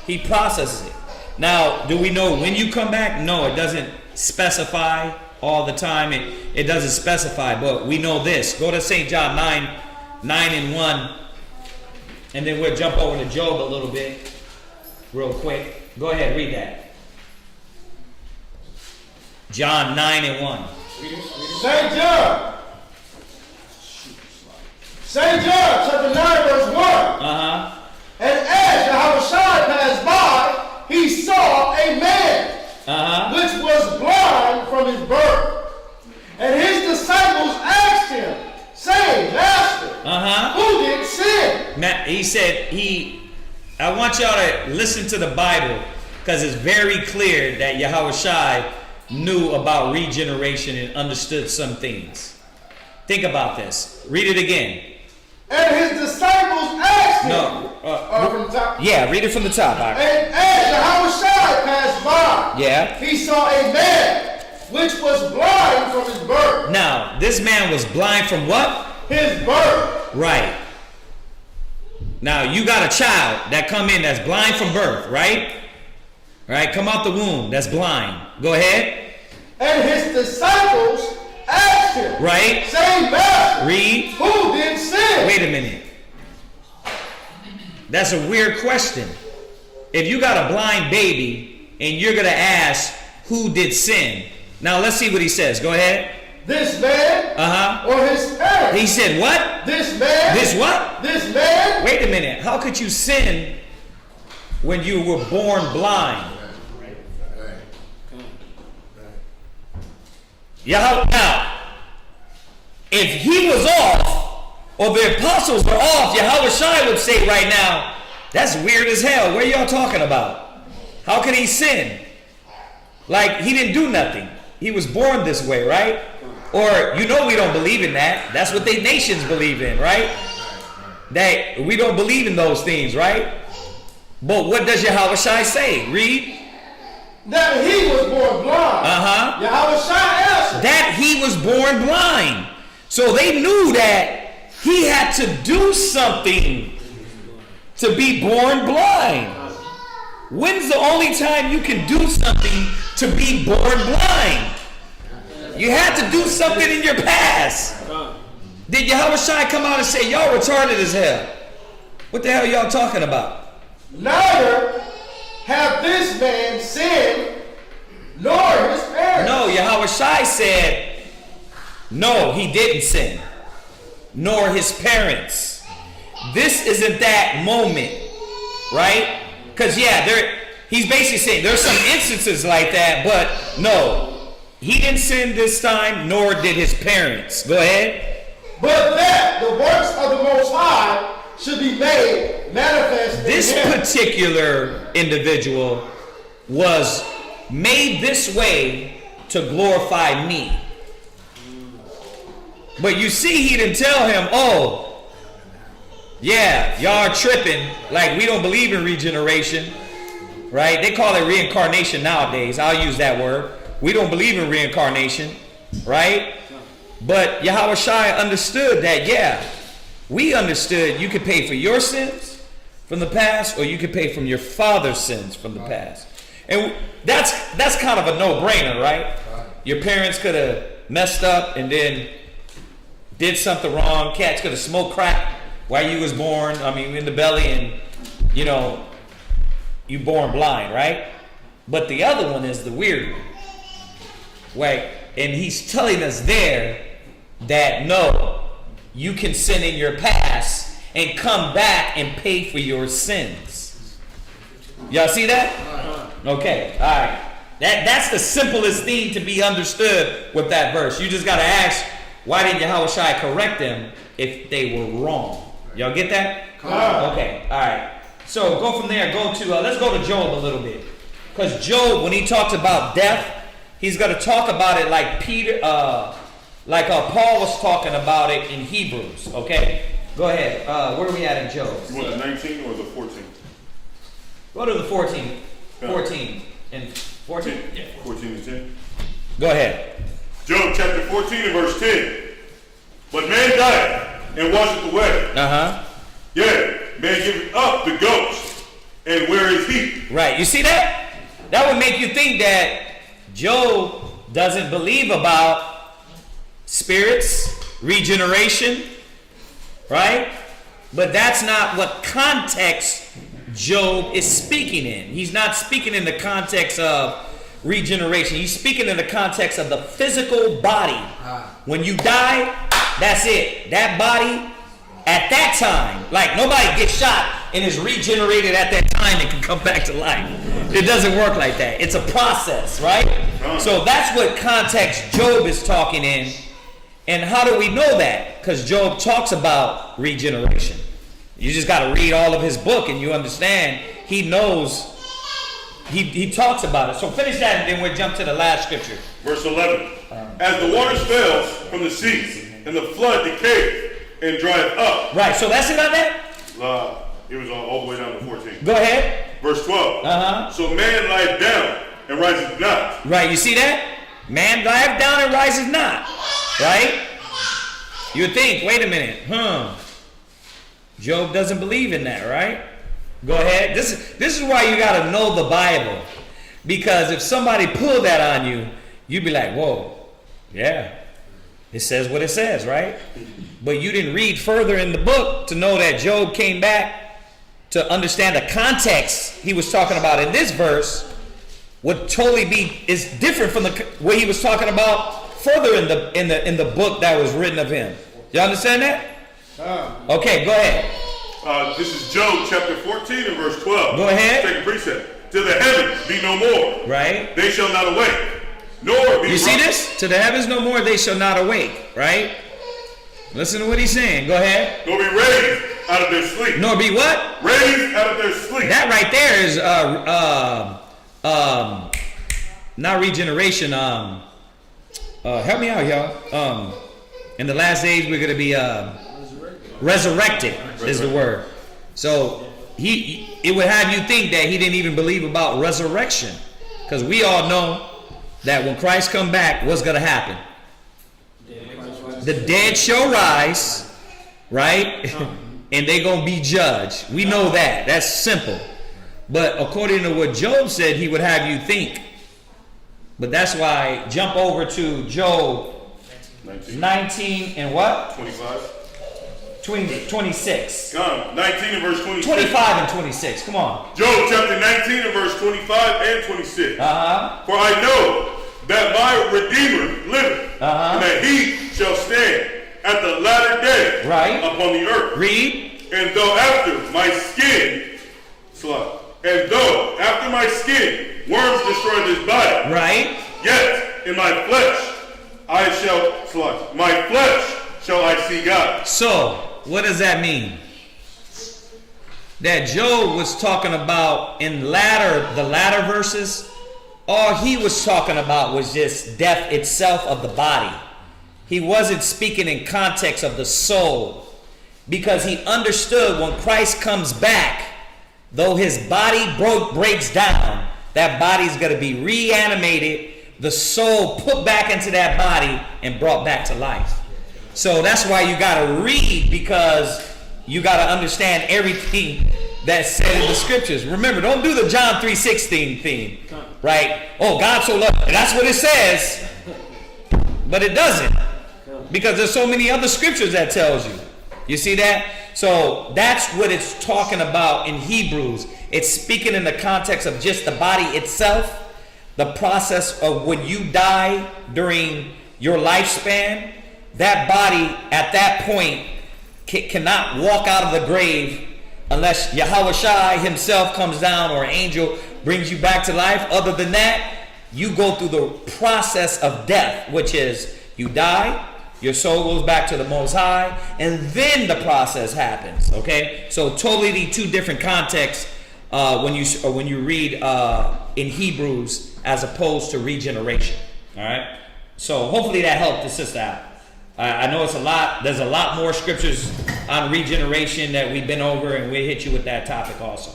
[SPEAKER 5] he processes it. Now, do we know when you come back? No, it doesn't specify all the time. It doesn't specify, but we know this. Go to St. John 9:1, and then we'll jump over to Job a little bit, real quick. Go ahead, read that. John 9:1.
[SPEAKER 4] St. John. St. John, chapter 9, verse 1. And as Yahushua passed by, he saw a man which was blind from his birth. And his disciples asked him, saying, Master, who did sin?
[SPEAKER 5] He said, I want y'all to listen to the Bible, because it's very clear that Yahushua knew about regeneration and understood some things. Think about this. Read it again.
[SPEAKER 4] And his disciples asked him. From the top.
[SPEAKER 5] Yeah, read it from the top.
[SPEAKER 4] And as Yahushua passed by, he saw a man which was blind from his birth.
[SPEAKER 5] Now, this man was blind from what?
[SPEAKER 4] His birth.
[SPEAKER 5] Right. Now, you got a child that come in that's blind from birth, right? Right, come out the womb, that's blind. Go ahead.
[SPEAKER 4] And his disciples asked him,
[SPEAKER 5] right?
[SPEAKER 4] Saying, Master,
[SPEAKER 5] read.
[SPEAKER 4] Who did sin?
[SPEAKER 5] Wait a minute. That's a weird question. If you got a blind baby and you're going to ask who did sin. Now let's see what he says. Go ahead.
[SPEAKER 4] This man or his parents.
[SPEAKER 5] He said what?
[SPEAKER 4] This man.
[SPEAKER 5] This what?
[SPEAKER 4] This man.
[SPEAKER 5] Wait a minute. How could you sin when you were born blind? Now, if he was off, or the apostles were off, Yahushua would say right now, that's weird as hell. What are y'all talking about? How could he sin? Like, he didn't do nothing. He was born this way, right? Or, we don't believe in that. That's what they nations believe in, right? That we don't believe in those things, right? But what does Yahushua say? Read.
[SPEAKER 4] That he was born blind. Yahushua answered.
[SPEAKER 5] That he was born blind. So they knew that he had to do something to be born blind. When's the only time you can do something to be born blind? You had to do something in your past. Did Yahushua come out and say, y'all retarded as hell? What the hell y'all talking about?
[SPEAKER 4] Neither have this man sinned, nor his parents.
[SPEAKER 5] No, Yahushua said, no, he didn't sin, nor his parents. This isn't that moment, right? Because, he's basically saying there's some instances like that, but no, he didn't sin this time, nor did his parents. Go ahead.
[SPEAKER 4] But that the works of the Most High should be made manifest.
[SPEAKER 5] This particular individual was made this way to glorify me. But you see, he didn't tell him, y'all are tripping. Like, we don't believe in regeneration, right? They call it reincarnation nowadays. I'll use that word. We don't believe in reincarnation, right? But Yahushua understood that, we understood you could pay for your sins from the past, or you could pay from your father's sins from the past. And that's kind of a no-brainer, right? Your parents could have messed up and then did something wrong. Cats could have smoked crack while you was born, in the belly, and, you born blind, right? But the other one is the weird one. Right? And he's telling us there that no, you can sin in your past and come back and pay for your sins. Y'all see that? Okay, all right. That's the simplest thing to be understood with that verse. You just got to ask, why didn't Yahushua correct them if they were wrong? Y'all get that? Okay, all right. So go from there. Let's go to Job a little bit, because Job, when he talks about death, he's going to talk about it like Paul was talking about it in Hebrews. Okay, go ahead. Where are we at in Job?
[SPEAKER 7] You want the 19 or the 14?
[SPEAKER 5] Go to the 14. 14 and 14.
[SPEAKER 7] Yeah, 14 and 10.
[SPEAKER 5] Go ahead.
[SPEAKER 7] Job chapter 14 and verse 10. But man dieth and washeth away. Yea, man giveth up the ghost, and where is he?
[SPEAKER 5] Right. You see that? That would make you think that Job doesn't believe about spirits, regeneration, right? But that's not what context Job is speaking in. He's not speaking in the context of regeneration. He's speaking in the context of the physical body. When you die, that's it. That body, at that time, like nobody gets shot and is regenerated at that time and can come back to life. It doesn't work like that. It's a process, right? So that's what context Job is talking in. And how do we know that? Because Job talks about regeneration. You just got to read all of his book and you understand. He knows. He talks about it. So finish that and then we'll jump to the last scripture.
[SPEAKER 7] Verse 11. As the waters fell from the seas and the flood decayed and dried up.
[SPEAKER 5] Right. So that's it on that?
[SPEAKER 7] It was all the way down to 14.
[SPEAKER 5] Go ahead.
[SPEAKER 7] Verse 12. So man lieth down and rises not.
[SPEAKER 5] Right. You see that? Man lieth down and rises not. Right? You would think, wait a minute. Job doesn't believe in that, right? Go ahead. This is why you got to know the Bible. Because if somebody pulled that on you, you'd be like, whoa, yeah. It says what it says, right? But you didn't read further in the book to know that Job came back to understand the context he was talking about in this verse would totally is different from what he was talking about further in the book that was written of him. You understand that? Okay, go ahead.
[SPEAKER 7] This is Job chapter 14 and verse 12.
[SPEAKER 5] Go ahead.
[SPEAKER 7] Take a precept. Till the heavens be no more.
[SPEAKER 5] Right.
[SPEAKER 7] They shall not awake. Nor be
[SPEAKER 5] You see this? To the heavens no more, they shall not awake. Right? Listen to what he's saying. Go ahead.
[SPEAKER 7] Nor be raised out of their sleep.
[SPEAKER 5] Nor be what?
[SPEAKER 7] Raised out of their sleep.
[SPEAKER 5] That right there is not regeneration. Help me out, y'all. In the last days we're gonna be resurrected is the word. So it would have you think that he didn't even believe about resurrection, because we all know that when Christ come back, what's going to happen? The dead shall rise, right? And they're going to be judged. We know that. That's simple. But according to what Job said, he would have you think. But that's why jump over to Job 19 and what?
[SPEAKER 7] 25.
[SPEAKER 5] 26.
[SPEAKER 7] 19 and verse 26.
[SPEAKER 5] 25 and 26. Come on.
[SPEAKER 7] Job chapter 19 and verse 25 and 26. For I know that my Redeemer liveth, and that he shall stand at the latter day upon the earth.
[SPEAKER 5] Read.
[SPEAKER 7] And though after my skin, worms destroy this body, yet in my flesh shall I see God.
[SPEAKER 5] So, what does that mean? That Job was talking about in the latter verses, all he was talking about was just death itself of the body. He wasn't speaking in context of the soul, because he understood when Christ comes back, though his body breaks down, that body's going to be reanimated, the soul put back into that body and brought back to life. So that's why you got to read, because you got to understand everything that's said in the scriptures. Remember, don't do the John 3:16 thing, right? Oh, God so loved. That's what it says, but it doesn't, because there's so many other scriptures that tells you. You see that? So that's what it's talking about in Hebrews. It's speaking in the context of just the body itself, the process of when you die during your lifespan. That body at that point cannot walk out of the grave unless Yahweh Shai himself comes down or an angel brings you back to life. Other than that, you go through the process of death, which is you die, your soul goes back to the Most High, and then the process happens. Okay, so totally two different contexts when you read in Hebrews as opposed to regeneration. All right, so hopefully that helped the sister out. I know it's a lot. There's a lot more scriptures on regeneration that we've been over, and we'll hit you with that topic also.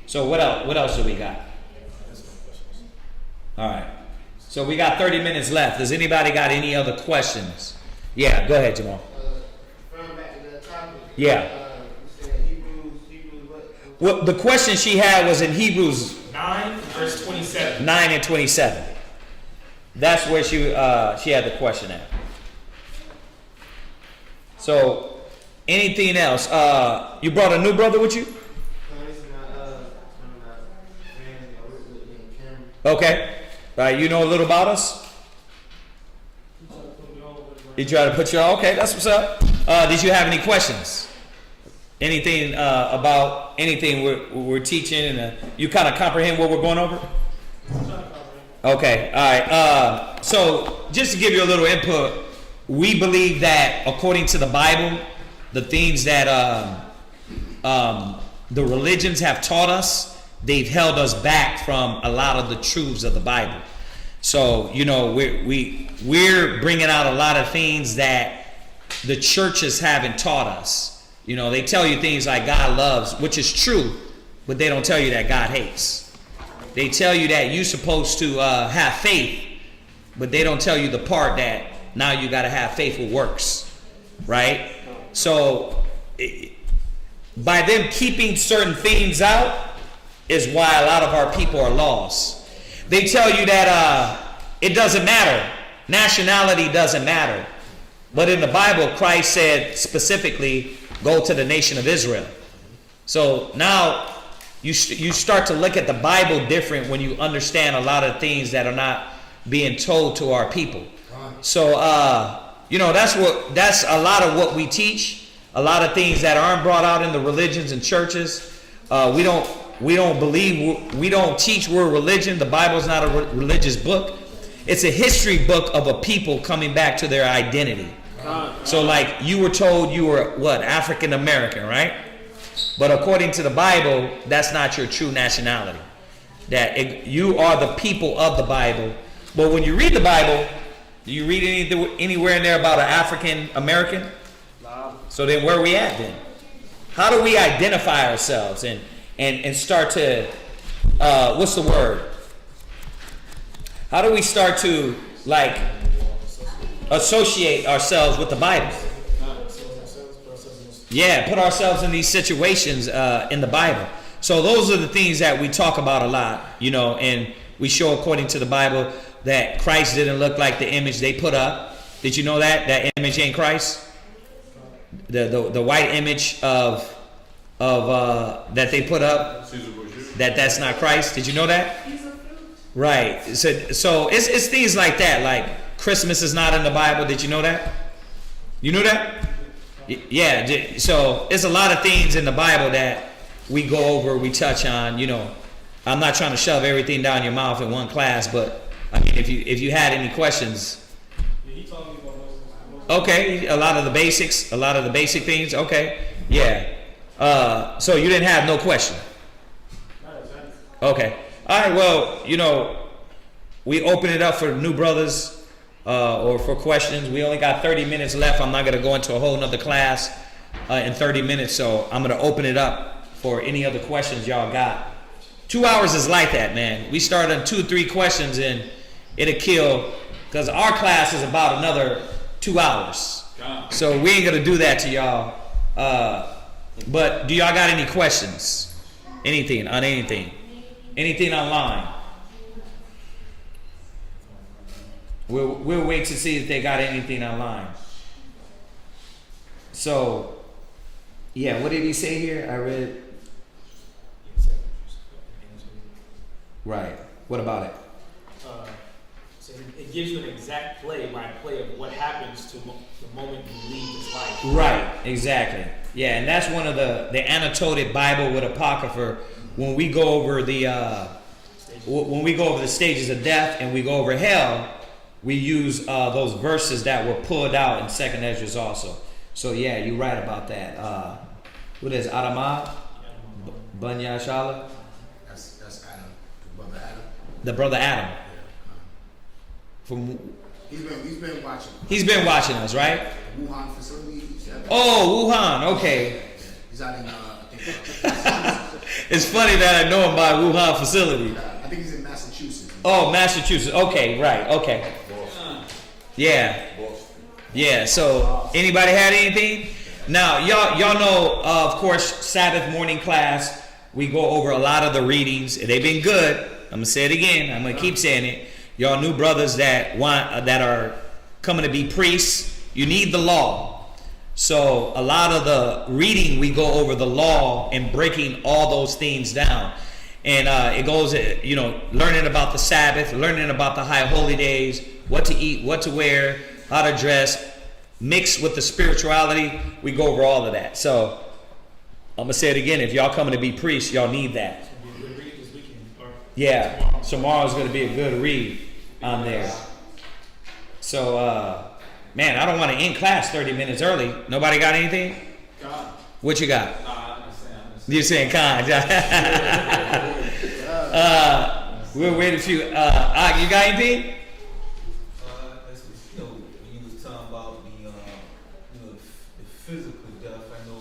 [SPEAKER 5] So what else? What else do we got? All right. So we got 30 minutes left. Does anybody got any other questions? Yeah, go ahead, Jamal.
[SPEAKER 4] Back to that topic.
[SPEAKER 5] Yeah.
[SPEAKER 4] You said Hebrews what?
[SPEAKER 5] Well, the question she had was in Hebrews
[SPEAKER 3] 9, verse 27.
[SPEAKER 5] 9 and 27. That's where she had the question at. So, anything else? You brought a new brother with you? Okay. You know a little about us? He tried to put you on? Okay, that's what's up. Did you have any questions? Anything about anything we're teaching? And you kind of comprehend what we're going over? Okay, all right. So, just to give you a little input, we believe that according to the Bible, the things that the religions have taught us, they've held us back from a lot of the truths of the Bible. So, you know, we're bringing out a lot of things that the churches haven't taught us. You know, they tell you things like God loves, which is true, but they don't tell you that God hates. They tell you that you're supposed to have faith, but they don't tell you the part that now you got to have faith with works, right? So, by them keeping certain things out is why a lot of our people are lost. They tell you that it doesn't matter. Nationality doesn't matter. But in the Bible, Christ said specifically, go to the nation of Israel. So now you start to look at the Bible different when you understand a lot of things that are not being told to our people. So, you know, that's a lot of what we teach. A lot of things that aren't brought out in the religions and churches. We don't believe, we don't teach we're religion. The Bible's not a religious book. It's a history book of a people coming back to their identity. So like you were told you were what? African American, right? But according to the Bible, that's not your true nationality. You are the people of the Bible. But when you read the Bible, do you read anywhere in there about an African American? So then where are we at then? How do we identify ourselves and start to, what's the word? How do we start to like associate ourselves with the Bible? Yeah, put ourselves in these situations in the Bible. So those are the things that we talk about a lot, you know, and we show according to the Bible that Christ didn't look like the image they put up. Did you know that? That image ain't Christ? The white image of that they put up, that's not Christ. Did you know that? Right. So it's things like that. Like Christmas is not in the Bible. Did you know that? You know that? Yeah. So it's a lot of things in the Bible that we go over, we touch on. You know, I'm not trying to shove everything down your mouth in one class, but I mean, if you had any questions. Okay, a lot of the basic things. Okay, yeah. So you didn't have no question. Okay. All right. Well, you know, we open it up for new brothers or for questions. We only got 30 minutes left. I'm not going to go into a whole nother class in 30 minutes, so I'm going to open it up for any other questions y'all got. 2 hours is like that, man. We start on 2 or 3 questions and it'll kill, because our class is about another 2 hours. So we ain't gonna do that to y'all. But do y'all got any questions? Anything on anything? Anything online? We'll wait to see if they got anything online. So, yeah, what did he say here? I read. Right. What about it?
[SPEAKER 8] Say
[SPEAKER 3] it gives you an exact play-by-play of what happens to the moment you leave this life.
[SPEAKER 5] Right, exactly. Yeah, and that's one of the annotated Bible with Apocrypha. When we go over the stages of death and we go over hell, we use those verses that were pulled out in 2nd Esdras also. So yeah, you're right about that. What is Adamah? Bunya Shala?
[SPEAKER 6] That's Adam, the brother Adam.
[SPEAKER 5] The brother Adam.
[SPEAKER 6] He's been watching.
[SPEAKER 5] He's been watching us, right?
[SPEAKER 6] Wuhan facility.
[SPEAKER 5] Oh, Wuhan. Okay.
[SPEAKER 6] He's out in
[SPEAKER 5] It's funny that I know him by Wuhan facility.
[SPEAKER 6] I think he's in Massachusetts.
[SPEAKER 5] Oh, Massachusetts. Okay, right. Okay. Yeah. Yeah. So, anybody had anything? Now, y'all know, of course, Sabbath morning class. We go over a lot of the readings. They've been good. I'm gonna say it again. I'm gonna keep saying it. Y'all new brothers that are coming to be priests, you need the law. So a lot of the reading, we go over the law and breaking all those things down. And it goes, learning about the Sabbath, learning about the high holy days, what to eat, what to wear, how to dress, mixed with the spirituality. We go over all of that. So I'm going to say it again. If y'all coming to be priests, y'all need that. Yeah, tomorrow's going to be a good read on there. So, man, I don't want to end class 30 minutes early. Nobody got anything?
[SPEAKER 8] God.
[SPEAKER 5] What you got?
[SPEAKER 8] I'm
[SPEAKER 5] You're saying kind. We'll wait a few. You got anything?
[SPEAKER 10] When you was talking about the physical death, I know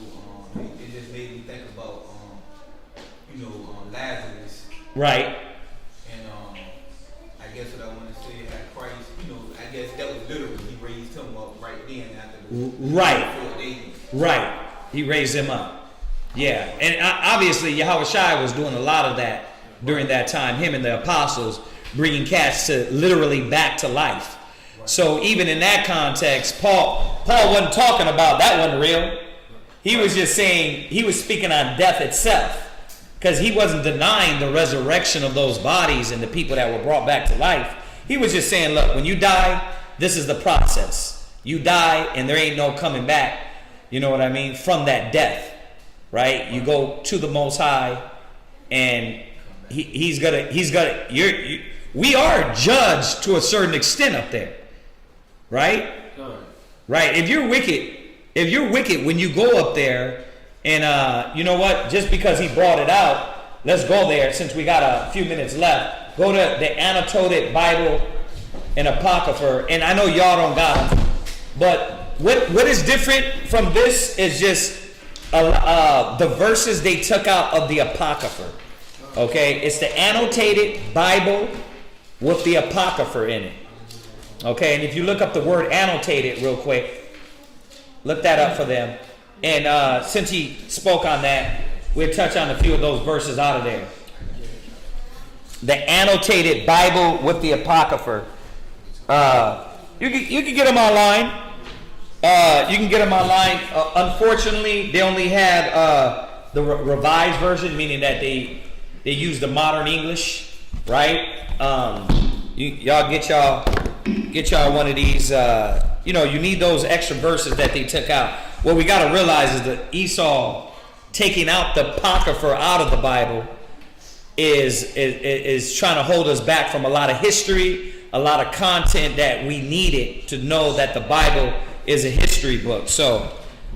[SPEAKER 10] it just made me think about Lazarus.
[SPEAKER 5] Right.
[SPEAKER 10] And I guess what I want to say that Christ, I guess that was literally he raised him up right then after the 4 days.
[SPEAKER 5] Right. He raised him up. Yeah. And obviously Yahushua was doing a lot of that during that time. Him and the apostles bringing cats to literally back to life. So even in that context, Paul wasn't talking about that wasn't real. He was just saying, he was speaking on death itself. Because he wasn't denying the resurrection of those bodies and the people that were brought back to life. He was just saying, look, when you die, this is the process. You die and there ain't no coming back, you know what I mean, from that death, right? You go to the Most High and he's gonna, we are judged to a certain extent up there, right? Right. If you're wicked when you go up there, and you know what? Just because he brought it out, let's go there since we got a few minutes left. Go to the annotated Bible and Apocrypha. And I know y'all don't got them, but what is different from this is just the verses they took out of the Apocrypha. Okay, it's the annotated Bible with the Apocrypha in it. Okay, and if you look up the word annotated real quick, look that up for them. And since he spoke on that, we'll touch on a few of those verses out of there. The annotated Bible with the Apocrypha. You can get them online. You can get them online. Unfortunately, they only had the revised version, meaning that they use the modern English, right? Y'all get y'all one of these. You need those extra verses that they took out. What we got to realize is that Esau taking out the Apocrypha out of the Bible is trying to hold us back from a lot of history, a lot of content that we needed to know that the Bible is a history book. So,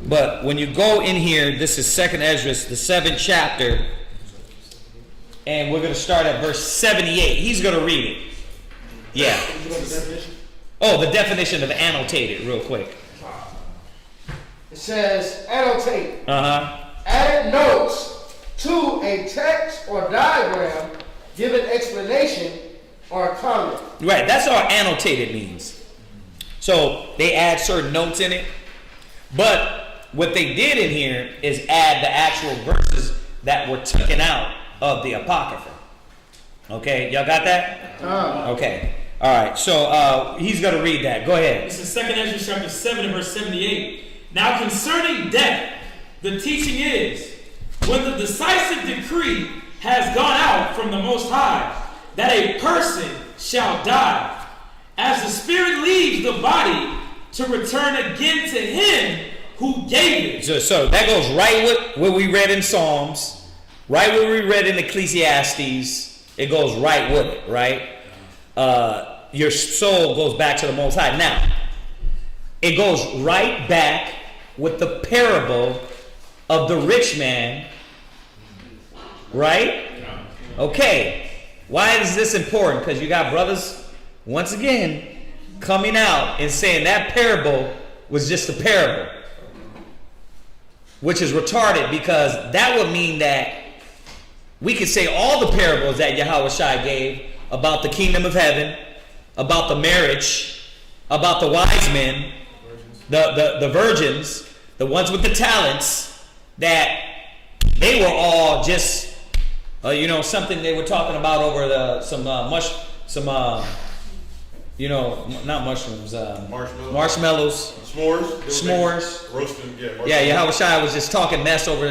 [SPEAKER 5] but when you go in here, this is 2nd Esdras, the 7th chapter, and we're going to start at verse 78. He's going to read it. Yeah. Oh, the definition of annotated, real quick.
[SPEAKER 4] It says, annotate. Add notes to a text or diagram, give an explanation or a comment.
[SPEAKER 5] Right, that's what annotated means. So they add certain notes in it. But what they did in here is add the actual verses that were taken out of the Apocrypha. Okay, y'all got that? Okay. All right, so he's going to read that. Go ahead.
[SPEAKER 3] This is 2nd Esdras chapter 7 and verse 78. Now concerning death, the teaching is, when the decisive decree has gone out from the Most High, that a person shall die, as the spirit leaves the body to return again to him who gave it.
[SPEAKER 5] So that goes right with what we read in Psalms, right what we read in Ecclesiastes. It goes right with it, right? Your soul goes back to the Most High. Now, it goes right back with the parable of the rich man, right? Okay, why is this important? Because you got brothers, once again, coming out and saying that parable was just a parable, which is retarded, because that would mean that we could say all the parables that Yahweh Shai gave about the kingdom of heaven, about the marriage, about the wise men, the virgins, the ones with the talents, that they were all just something they were talking about over not mushrooms, marshmallows, s'mores,
[SPEAKER 7] roasting,
[SPEAKER 5] yeah. Yahweh Shai was just talking mess over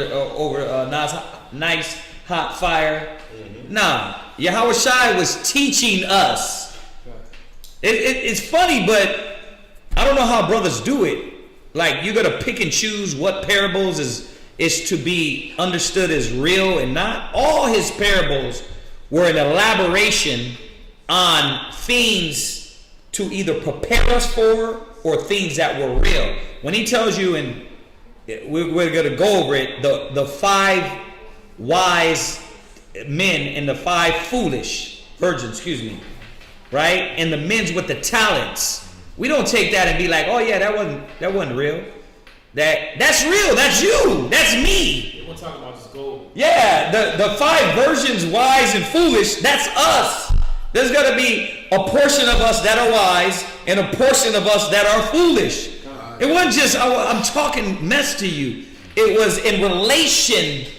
[SPEAKER 5] nice hot fire. Mm-hmm. Nah, Yahweh Shai was teaching us. It's funny, but I don't know how brothers do it. Like, you gotta pick and choose what parables is to be understood as real and not. All his parables were an elaboration on things to either prepare us for or things that were real. When he tells you, and we're going to go over it, the 5 wise men and the 5 foolish virgins, right? And the men's with the talents. We don't take that and be like, oh yeah, that wasn't real. That's real. That's you. That's me.
[SPEAKER 3] We're talking about just gold.
[SPEAKER 5] Yeah, the 5 virgins, wise and foolish, that's us. There's got to be a portion of us that are wise and a portion of us that are foolish. It wasn't just, I'm talking mess to you. It was in relation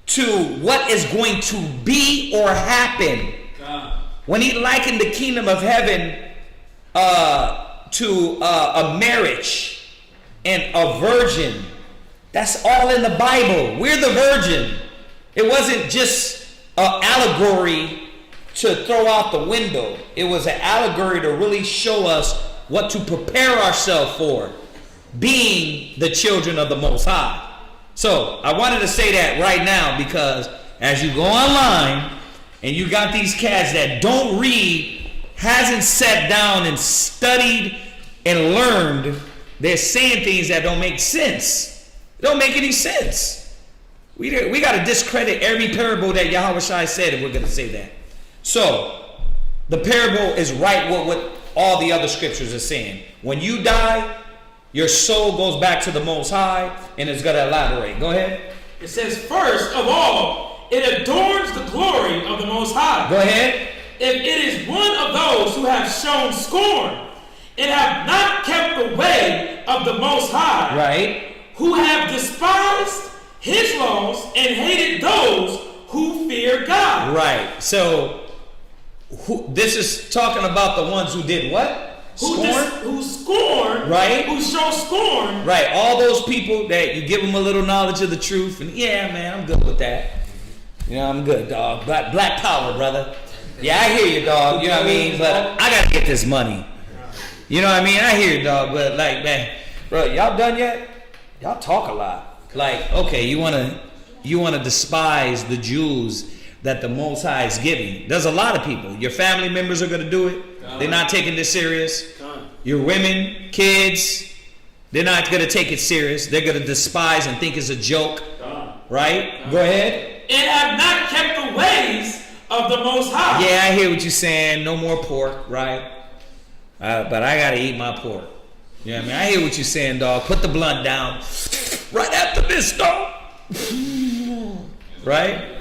[SPEAKER 5] to what is going to be or happen. When he likened the kingdom of heaven to a marriage and a virgin, that's all in the Bible. We're the virgin. It wasn't just an allegory to throw out the window. It was an allegory to really show us what to prepare ourselves for, being the children of the Most High. So I wanted to say that right now, because as you go online and you got these cats that don't read, hasn't sat down and studied and learned, they're saying things that don't make sense. It don't make any sense. We got to discredit every parable that Yahweh Shai said if we're going to say that. So the parable is right with what all the other scriptures are saying. When you die, your soul goes back to the Most High, and it's going to elaborate. Go ahead.
[SPEAKER 3] It says, first of all, it adorns the glory of the Most High.
[SPEAKER 5] Go ahead.
[SPEAKER 3] If it is one of those who have shown scorn and have not kept the way of the Most High,
[SPEAKER 5] right,
[SPEAKER 3] who have despised his laws and hated those who fear God.
[SPEAKER 5] Right. So this is talking about the ones who did what?
[SPEAKER 3] Who scorn,
[SPEAKER 5] right?
[SPEAKER 3] Who show scorn,
[SPEAKER 5] right? All those people that you give them a little knowledge of the truth, and yeah, man, I'm good with that. You know, I'm good, dog. Black power, brother. Yeah, I hear you, dog. You know what I mean? But I gotta get this money. You know what I mean? I hear you, dog. But like, man, bro, y'all done yet? Y'all talk a lot. Like, okay, you wanna despise the jewels that the Most High is giving. There's a lot of people. Your family members are gonna do it. They're not taking this serious. Your women, kids, they're not going to take it serious. They're going to despise and think it's a joke. Right? Go ahead.
[SPEAKER 3] And have not kept the ways of the Most High.
[SPEAKER 5] Yeah, I hear what you're saying. No more pork, right? But I got to eat my pork. You know what I mean? I hear what you're saying, dog. Put the blunt down. Right after this, dog. Right?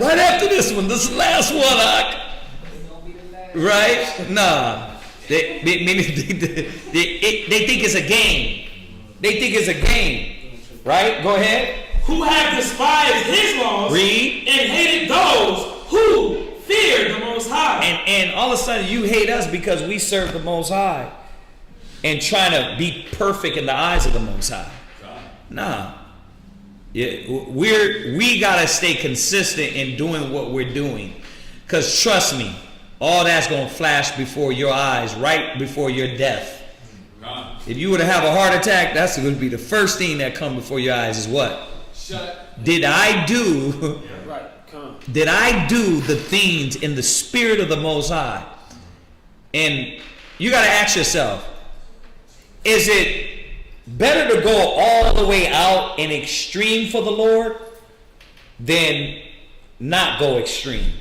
[SPEAKER 5] Right after this one. This last one, right? Nah. They think it's a game. They think it's a game. Right? Go ahead.
[SPEAKER 3] Who have despised his laws.
[SPEAKER 5] Read.
[SPEAKER 3] And hated those who fear the Most High.
[SPEAKER 5] And all of a sudden you hate us because we serve the Most High and trying to be perfect in the eyes of the Most High. Nah. Yeah, we gotta stay consistent in doing what we're doing. Because trust me, all that's going to flash before your eyes right before your death. If you were to have a heart attack, that's going to be the first thing that comes before your eyes is what? Did I do the things in the spirit of the Most High? And you got to ask yourself, is it better to go all the way out in extreme for the Lord than not go extreme?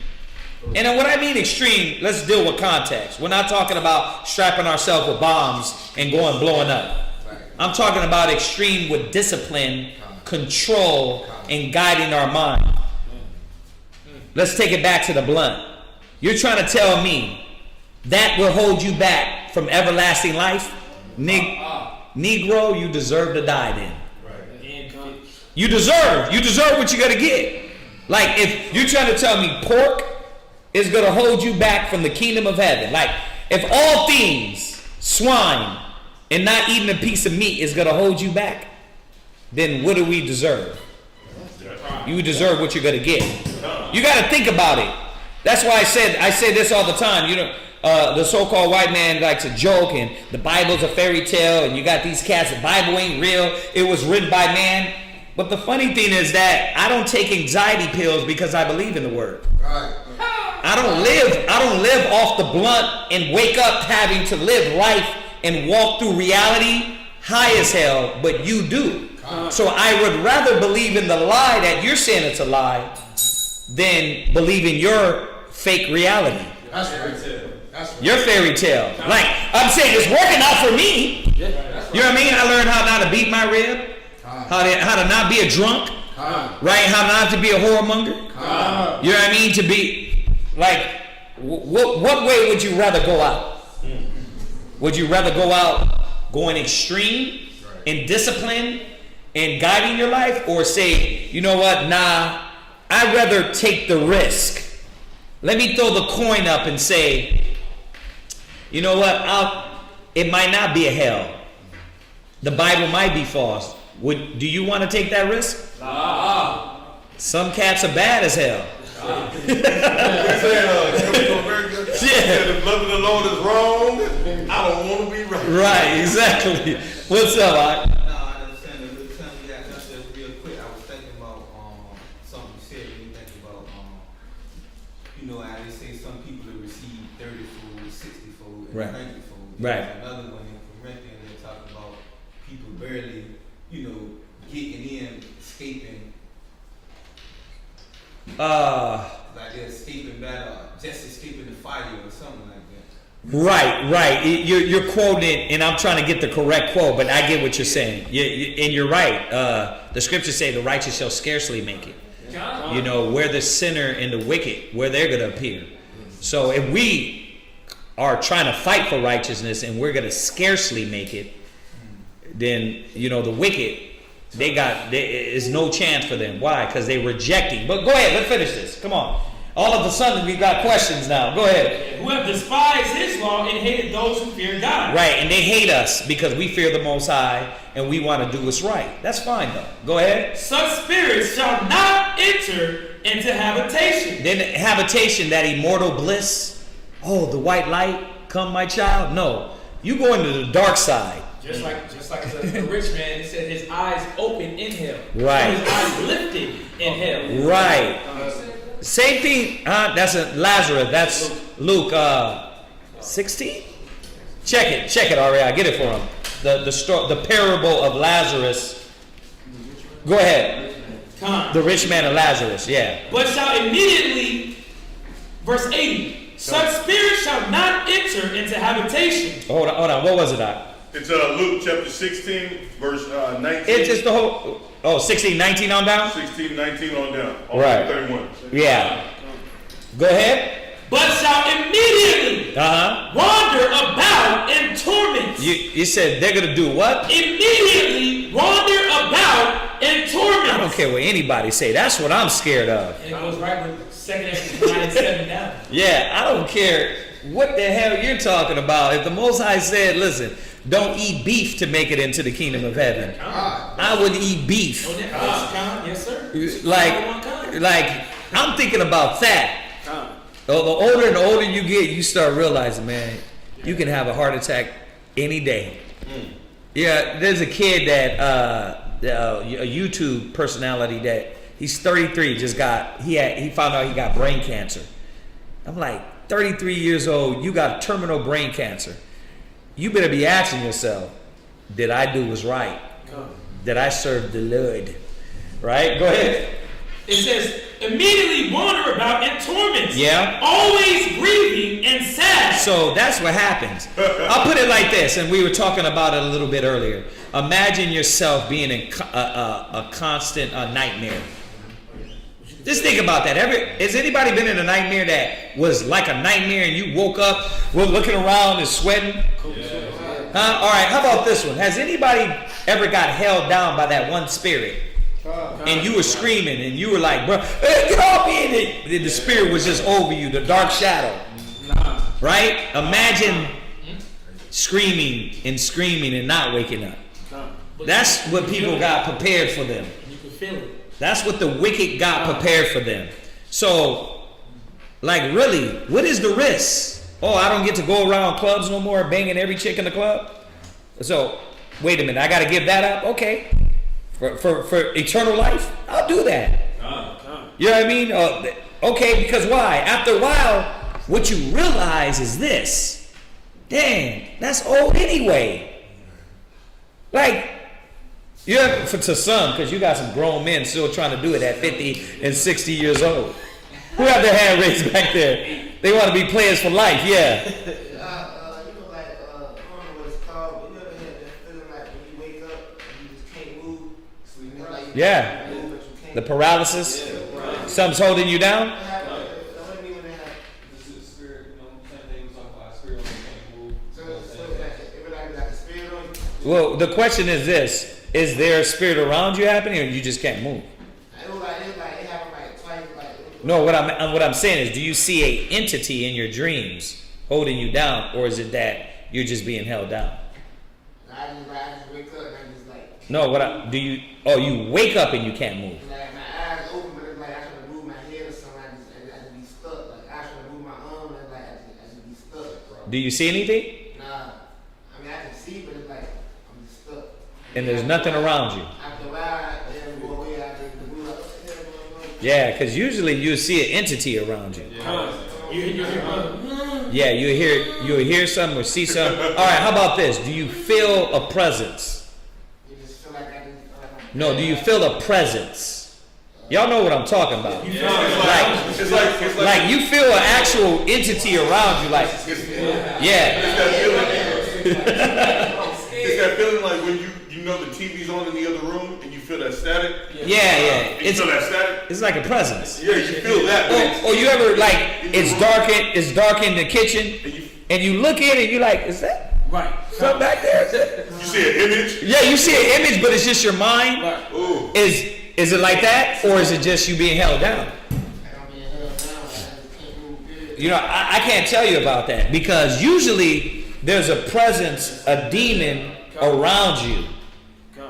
[SPEAKER 5] And then what I mean extreme, let's deal with context. We're not talking about strapping ourselves with bombs and going blowing up. I'm talking about extreme with discipline, control, and guiding our mind. Let's take it back to the blunt. You're trying to tell me that will hold you back from everlasting life? Negro, you deserve to die then. You deserve what you got to get. Like, if you're trying to tell me pork is going to hold you back from the kingdom of heaven. Like, if all things, swine, and not eating a piece of meat is going to hold you back, then what do we deserve? You deserve what you're going to get. You got to think about it. That's why I say this all the time. You know, the so-called white man likes to joke, and the Bible's a fairy tale, and you got these cats, the Bible ain't real, it was written by man. But the funny thing is that I don't take anxiety pills because I believe in the word. Right. I don't live off the blunt and wake up having to live life and walk through reality high as hell, but you do. So I would rather believe in the lie that you're saying it's a lie than believe in your fake reality.
[SPEAKER 9] That's right.
[SPEAKER 5] Your fairy tale. Like, I'm saying it's working out for me. You know what I mean? I learned how not to beat my rib, how to not be a drunk, right? How not to be a whoremonger. You know what I mean? To be like, what way would you rather go out? Would you rather go out going extreme in discipline and guiding your life, or say, you know what? Nah, I'd rather take the risk. Let me throw the coin up and say, you know what? It might not be a hell. The Bible might be false. Do you want to take that risk? Some cats are bad as hell.
[SPEAKER 7] If loving the Lord is wrong, I don't want to be right.
[SPEAKER 5] Right, exactly. What's up, Art? Right. Right.
[SPEAKER 10] Another one in Corinthians, they talk about people barely, getting in, escaping. Like they're escaping battle, just escaping the fire or something like that.
[SPEAKER 5] Right. You're quoting it, and I'm trying to get the correct quote, but I get what you're saying. And you're right. The scriptures say the righteous shall scarcely make it. Where the sinner and the wicked, where they're going to appear. So if we are trying to fight for righteousness and we're going to scarcely make it, then, the wicked, there is no chance for them. Why? Because they're rejecting. But go ahead, let's finish this. Come on. All of a sudden, we've got questions now. Go ahead.
[SPEAKER 3] Who have despised his law and hated those who fear God.
[SPEAKER 5] Right, and they hate us because we fear the Most High and we want to do what's right. That's fine, though. Go ahead.
[SPEAKER 3] Such spirits shall not enter into habitation.
[SPEAKER 5] Then habitation, that immortal bliss. Oh, the white light, come my child. No, you go into the dark side.
[SPEAKER 3] Just like the rich man, he said his eyes open in hell.
[SPEAKER 5] Right.
[SPEAKER 3] His eyes lifted in hell.
[SPEAKER 5] Right. Same thing. That's Lazarus. That's Luke 16. Check it, Ari. Get it for him. The parable of Lazarus. Go ahead. The rich man and Lazarus. Yeah.
[SPEAKER 3] But shall immediately, verse 80. Such spirits shall not enter into habitation.
[SPEAKER 5] Hold on. What was it, Doc?
[SPEAKER 7] It's Luke chapter 16, verse 19.
[SPEAKER 5] It's just the whole... 16, 19 on down?
[SPEAKER 7] 16, 19 on down.
[SPEAKER 5] Right.
[SPEAKER 7] 31.
[SPEAKER 5] Yeah. Go ahead.
[SPEAKER 3] But shall immediately wander about in torments.
[SPEAKER 5] You said they're going to do what?
[SPEAKER 3] Immediately wander about in torments.
[SPEAKER 5] I don't care what anybody say. That's what I'm scared of.
[SPEAKER 3] And it goes right with 2nd Ezra 9 and 7 down.
[SPEAKER 5] Yeah, I don't care what the hell you're talking about. If the Most High said, listen, don't eat beef to make it into the kingdom of heaven, I would eat beef.
[SPEAKER 3] Yes, sir.
[SPEAKER 5] Like, I'm thinking about that. the older you get, you start realizing, man, you can have a heart attack any day. Yeah, there's a kid that a YouTube personality that he's 33, he found out he got brain cancer. I'm like, 33 years old, you got terminal brain cancer. You better be asking yourself, did I do what's right? Did I serve the Lord? Right? Go ahead.
[SPEAKER 3] It says, immediately wander about in torments.
[SPEAKER 5] Yeah.
[SPEAKER 3] Always grieving and sad.
[SPEAKER 5] So that's what happens. I'll put it like this, and we were talking about it a little bit earlier. Imagine yourself being in a constant nightmare. Just think about that. Has anybody been in a nightmare that was like a nightmare and you woke up, looking around and sweating? Huh? All right, how about this one? Has anybody ever got held down by that one spirit? And you were screaming and you were like, bro, hey, get off me. And the spirit was just over you, the dark shadow. Right? Imagine screaming and not waking up. That's what people got prepared for them.
[SPEAKER 3] You can feel it.
[SPEAKER 5] That's what the wicked got prepared for them. So, like, really, what is the risk? Oh, I don't get to go around clubs no more, banging every chick in the club? So, wait a minute, I got to give that up? Okay. For eternal life, I'll do that. You know what I mean? Okay, because why? After a while, what you realize is this. Dang, that's old anyway. Like, yeah, to some, because you got some grown men still trying to do it at 50 and 60 years old. Who have their hand raised back there? They want to be players for life, yeah.
[SPEAKER 6] You know, like, I don't know what it's called, but you ever had that feeling like when you wake up and you just can't move? Sleeping like you
[SPEAKER 5] Yeah.
[SPEAKER 6] can't move, but you can't.
[SPEAKER 5] The paralysis.
[SPEAKER 6] Yeah.
[SPEAKER 5] Something's holding you down.
[SPEAKER 6] What do you mean when that happens?
[SPEAKER 10] This is spirit, you know, same thing we talk about, spirit on the move.
[SPEAKER 6] So it would like a spirit on you?
[SPEAKER 5] Well, the question is this. Is there a spirit around you happening, or you just can't move?
[SPEAKER 6] It happened like twice.
[SPEAKER 5] No, what I'm saying is, do you see a entity in your dreams holding you down, or is it that you're just being held down?
[SPEAKER 6] I just wake up and I just like.
[SPEAKER 5] No, you wake up and you can't move.
[SPEAKER 6] Like my eyes open, but it's like I try to move my head or something. I just be stuck. Like I try to move my arm, and like I just be stuck, bro.
[SPEAKER 5] Do you see anything?
[SPEAKER 6] Nah, I mean I can see, but it's like I'm just stuck.
[SPEAKER 5] And there's nothing around you.
[SPEAKER 6] After a while, then go away. I just move like, what the hell going on?
[SPEAKER 5] Yeah, because usually you see an entity around you. Yeah, you hear something or see something. All right, how about this? Do you feel a presence?
[SPEAKER 6] You just feel like
[SPEAKER 5] No, do you feel a presence? Y'all know what I'm talking about. Like you feel an actual entity around you, like yeah.
[SPEAKER 7] It's that feeling like when you know the TV's on in the other room and you feel that static.
[SPEAKER 5] Yeah.
[SPEAKER 7] You feel that static.
[SPEAKER 5] It's like a presence.
[SPEAKER 7] Yeah, you feel that.
[SPEAKER 5] Or you ever like it's dark in the kitchen and you look in and you like, is that something back there?
[SPEAKER 7] You see an image.
[SPEAKER 5] Yeah, you see an image, but it's just your mind.
[SPEAKER 7] Ooh.
[SPEAKER 5] Is it like that, or is it just you being held down? You know, I can't tell you about that because usually there's a presence, a demon around you.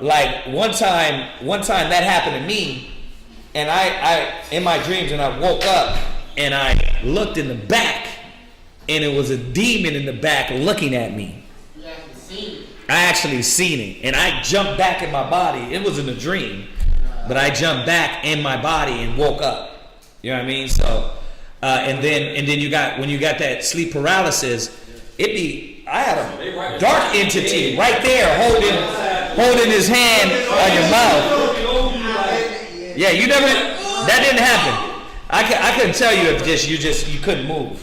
[SPEAKER 5] Like one time that happened to me, and I in my dreams, and I woke up and I looked in the back, and it was a demon in the back looking at me. I actually seen it, and I jumped back in my body. It wasn't a dream, but I jumped back in my body and woke up. You know what I mean? So, and then when you got that sleep paralysis, I had a dark entity right there holding his hand on your mouth. Yeah, that didn't happen. I couldn't tell you if you couldn't move.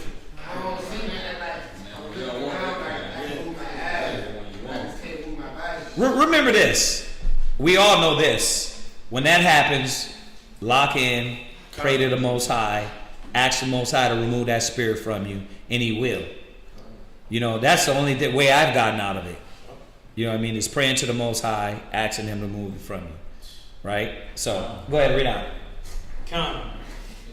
[SPEAKER 5] Remember this. We all know this. When that happens, lock in, pray to the Most High, ask the Most High to remove that spirit from you, and He will. You know, that's the only way I've gotten out of it. You know what I mean? Is praying to the Most High, asking Him to remove it from you. Right? So, go ahead and read out.
[SPEAKER 3] Come.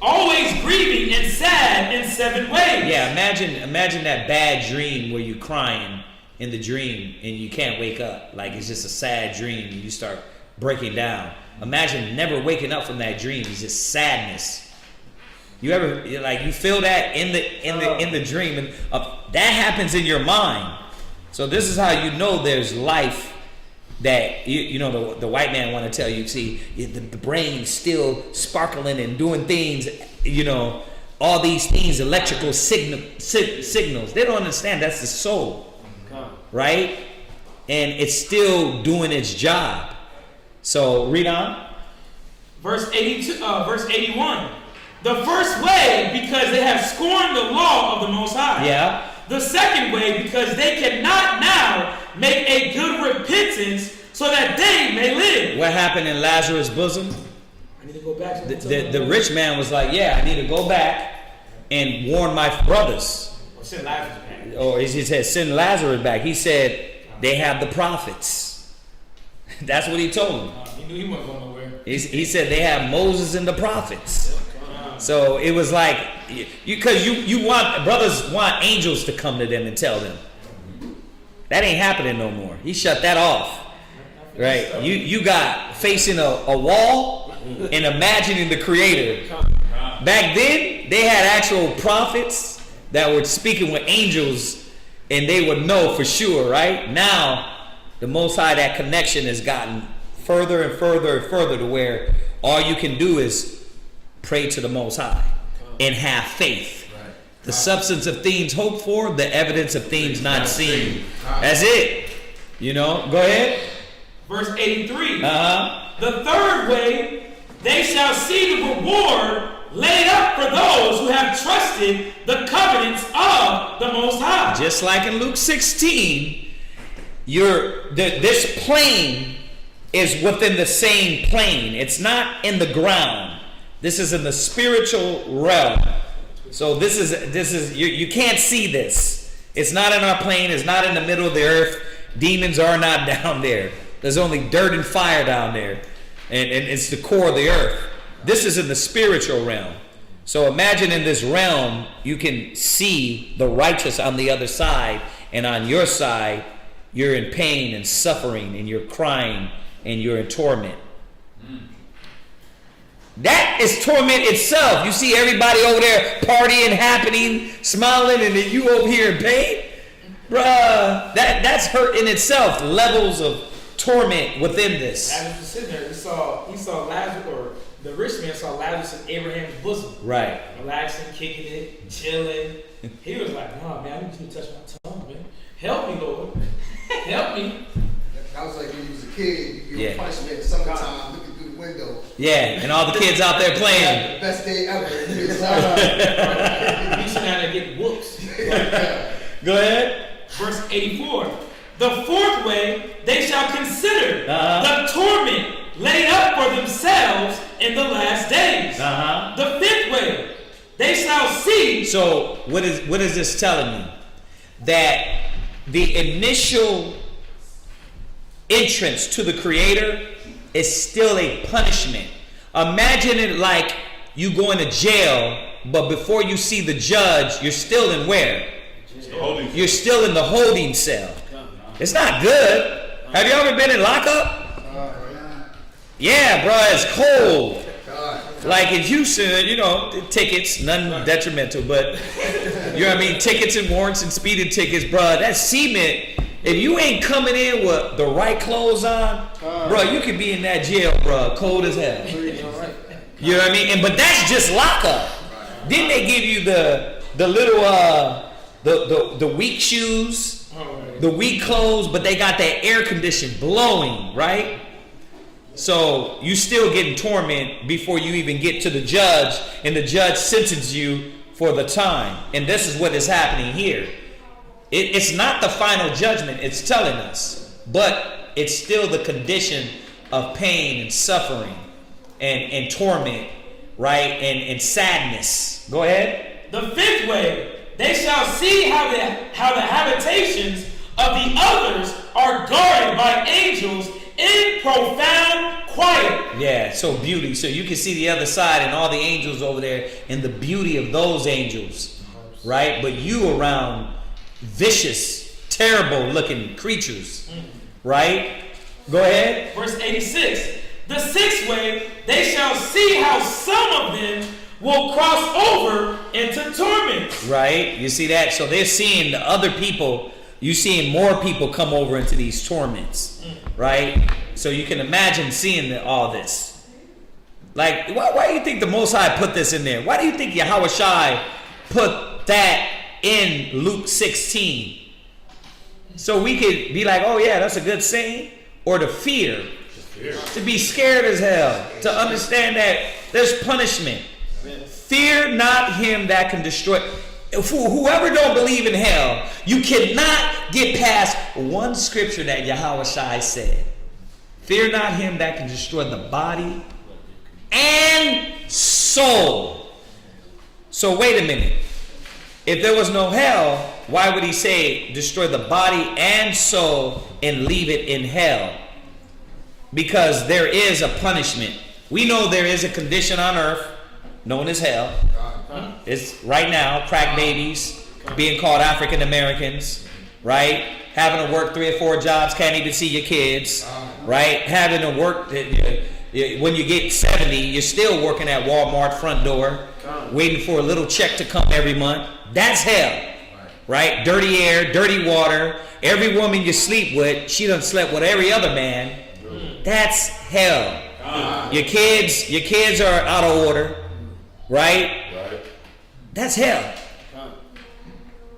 [SPEAKER 3] Always grieving and sad in 7 ways.
[SPEAKER 5] Yeah, imagine that bad dream where you're crying in the dream and you can't wake up. Like it's just a sad dream and you start breaking down. Imagine never waking up from that dream. It's just sadness. You ever you feel that in the dream, and that happens in your mind. So this is how you know there's life. That the white man want to tell you. See, the brain's still sparkling and doing things. All these things, electrical signals. They don't understand that's the soul, right? And it's still doing its job. So read on.
[SPEAKER 3] Verse 82, verse 81. The first way, because they have scorned the law of the Most High.
[SPEAKER 5] Yeah.
[SPEAKER 3] The second way, because they cannot now make a good repentance so that they may live.
[SPEAKER 5] What happened in Lazarus' bosom?
[SPEAKER 3] I need to go back to
[SPEAKER 5] the rich man was like, I need to go back and warn my brothers.
[SPEAKER 3] Or send Lazarus back.
[SPEAKER 5] Or he said, send Lazarus back. He said, they have the prophets. That's what he told them.
[SPEAKER 3] He knew he wasn't going nowhere.
[SPEAKER 5] He said they have Moses and the prophets. So it was like, because you want, brothers want angels to come to them and tell them. That ain't happening no more. He shut that off. Right? You got facing a wall and imagining the Creator. Back then, they had actual prophets that were speaking with angels, and they would know for sure, right? Now, the Most High, that connection has gotten further and further and further to where all you can do is pray to the Most High and have faith. The substance of things hoped for, the evidence of things not seen. That's it. Go ahead.
[SPEAKER 3] Verse 83. The third way, they shall see the reward laid up for those who have trusted the covenants of the Most High.
[SPEAKER 5] Just like in Luke 16, this plane is within the same plane. It's not in the ground. This is in the spiritual realm. So this is you can't see this. It's not in our plane. It's not in the middle of the earth. Demons are not down there. There's only dirt and fire down there. And it's the core of the earth. This is in the spiritual realm. So imagine in this realm, you can see the righteous on the other side. And on your side, you're in pain and suffering, and you're crying, and you're in torment. That is torment itself. You see everybody over there partying, happening, smiling, and then you over here in pain? Bruh, that's hurt in itself. Levels of torment within this.
[SPEAKER 3] Lazarus was sitting there. He saw Lazarus, or the rich man saw Lazarus in Abraham's bosom.
[SPEAKER 5] Right.
[SPEAKER 3] Relaxing, kicking it, chilling. He was like, "Nah, man, I need you to touch my tongue, man. Help me, Lord. Help me."
[SPEAKER 6] That was like when you was a kid, you were punishment in summertime, looking through the window.
[SPEAKER 5] Yeah, and all the kids out there playing.
[SPEAKER 6] The best day ever.
[SPEAKER 3] You should not get whoops.
[SPEAKER 5] Go ahead.
[SPEAKER 3] Verse 84. The fourth way, they shall consider the torment laid up for themselves in the last days. The fifth way, they shall see.
[SPEAKER 5] So what is this telling you? That the initial entrance to the Creator is still a punishment. Imagine it like you going to jail, but before you see the judge, you're still in where? You're still in the holding cell. It's not good. Have you ever been in lockup? Yeah, bro, it's cold. Like in Houston, tickets, none detrimental, but you know what I mean? Tickets and warrants and speeding tickets, bro, that cement, if you ain't coming in with the right clothes on, bro, you could be in that jail, bro, cold as hell. You know what I mean? But that's just lockup. Then they give you the little the weak shoes, the weak clothes, but they got that air condition blowing, right? So you still getting torment before you even get to the judge, and the judge sentences you for the time. And this is what is happening here. It's not the final judgment, it's telling us, but it's still the condition of pain and suffering and torment, right? And sadness. Go ahead.
[SPEAKER 3] The fifth way, they shall see how the habitations of the others are guarded by angels in profound quiet.
[SPEAKER 5] Yeah, so beauty. So you can see the other side and all the angels over there and the beauty of those angels, right? But you around vicious, terrible looking creatures, right? Go ahead.
[SPEAKER 3] Verse 86. The sixth way, they shall see how some of them will cross over into torment.
[SPEAKER 5] Right? You see that? So they're seeing the other people, you seeing more people come over into these torments. Right? So you can imagine seeing all this. Like, why do you think the Most High put this in there? Why do you think Yahweh Shai put that in Luke 16? So we could be like, oh yeah, that's a good saying. Or to fear. To be scared as hell. To understand that there's punishment. Fear not him that can destroy. Whoever don't believe in hell, you cannot get past one scripture that Yahweh Shai said. Fear not him that can destroy the body and soul. So wait a minute. If there was no hell, why would he say destroy the body and soul and leave it in hell? Because there is a punishment. We know there is a condition on earth known as hell. It's right now, crack babies being called African Americans, right? Having to work 3 or 4 jobs, can't even see your kids, right? Having to work, when you get 70, you're still working at Walmart front door, waiting for a little check to come every month. That's hell, right? Dirty air, dirty water. Every woman you sleep with, she done slept with every other man. That's hell. Your kids are out of order, right? That's hell,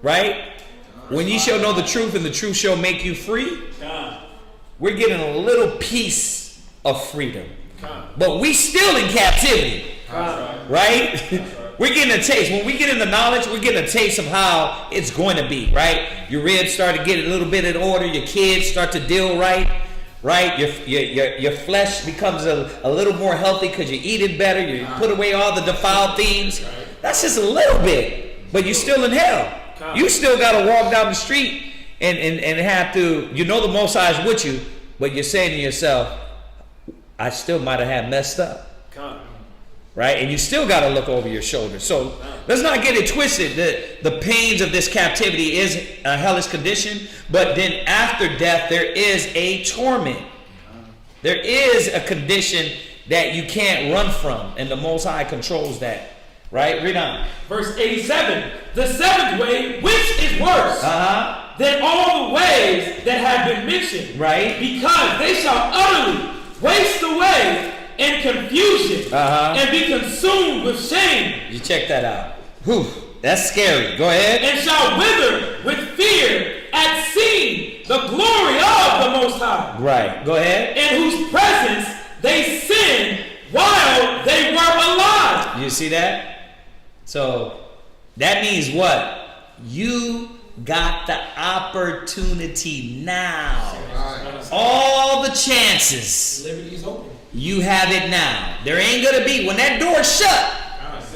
[SPEAKER 5] right? When you shall know the truth and the truth shall make you free, we're getting a little piece of freedom, but we still in captivity, right? We're getting a taste. When we get into knowledge, we're getting a taste of how it's going to be, right? Your ribs start to get a little bit in order. Your kids start to deal right? Your flesh becomes a little more healthy because you're eating better. You put away all the defiled things. That's just a little bit, but you're still in hell. You still got to walk down the street and have to, the Most High is with you, but you're saying to yourself, I still might have messed up. Right? And you still got to look over your shoulder. So let's not get it twisted. The pains of this captivity is a hellish condition, but then after death, there is a torment. There is a condition that you can't run from, and the Most High controls that. Right? Read on.
[SPEAKER 3] Verse 87. The seventh way, which is worse than all the ways that have been mentioned.
[SPEAKER 5] Right.
[SPEAKER 3] Because they shall utterly waste away in confusion and be consumed with shame.
[SPEAKER 5] You check that out. Whew, that's scary. Go ahead.
[SPEAKER 3] And shall wither with fear at seeing the glory of the Most High.
[SPEAKER 5] Right. Go ahead.
[SPEAKER 3] In whose presence they sinned while they were alive.
[SPEAKER 5] You see that? So that means what? You got the opportunity now. All the chances.
[SPEAKER 3] Liberty's open.
[SPEAKER 5] You have it now. There ain't gonna be, when that door's shut,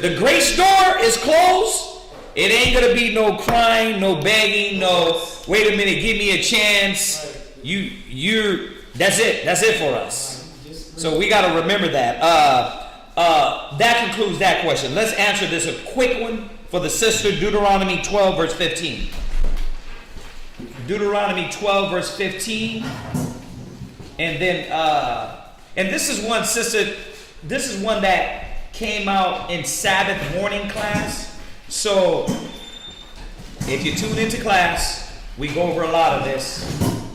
[SPEAKER 5] the grace door is closed, it ain't gonna be no crying, no begging, no wait a minute, give me a chance. That's it for us. So we gotta remember that. That concludes that question. Let's answer this, a quick one for the sister. Deuteronomy 12 verse 15. Deuteronomy 12 verse 15. And then and this is one, sister, this is one that came out in Sabbath morning class. So if you tune into class, we go over a lot of this.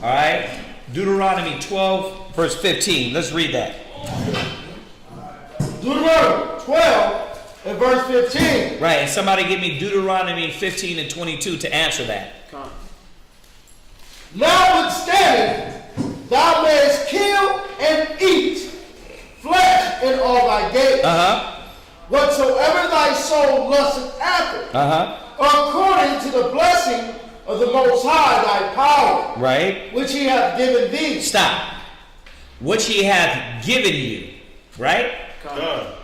[SPEAKER 5] All right? Deuteronomy 12 verse 15. Let's read that.
[SPEAKER 4] Deuteronomy 12 and verse 15.
[SPEAKER 5] Right, and somebody give me Deuteronomy 15 and 22 to answer that.
[SPEAKER 4] Notwithstanding, thou mayest kill and eat flesh in all thy gates. Whatsoever thy soul lusteth after. According to the blessing of the Most High, thy power.
[SPEAKER 5] Right.
[SPEAKER 4] Which he hath given thee.
[SPEAKER 5] Stop. Which he hath given you. Right?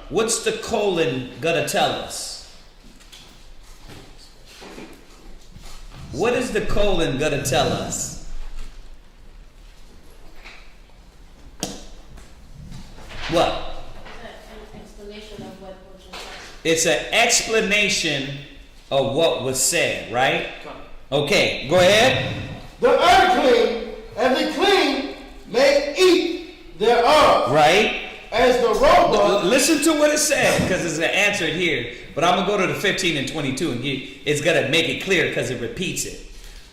[SPEAKER 5] What's the colon gonna tell us? What is the colon gonna tell us? What? It's an explanation of what was said, right? Okay, go ahead.
[SPEAKER 4] The unclean and the clean may eat thereof.
[SPEAKER 5] Right.
[SPEAKER 4] As the roebuck.
[SPEAKER 5] Listen listen to what it said, because it's going to answer it here. But I'm going to go to the 15 and 22, and it's going to make it clear because it repeats it.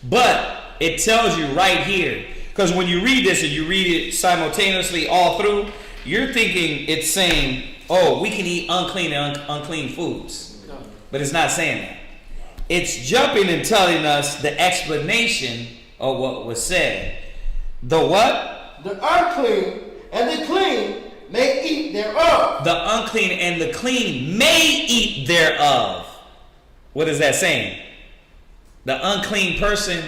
[SPEAKER 5] But it tells you right here, because when you read this and you read it simultaneously all through, you're thinking it's saying, oh, we can eat unclean and unclean foods. But it's not saying that. It's jumping and telling us the explanation of what was said. The what?
[SPEAKER 4] The unclean and the clean may eat thereof.
[SPEAKER 5] The unclean and the clean may eat thereof. What is that saying? The unclean person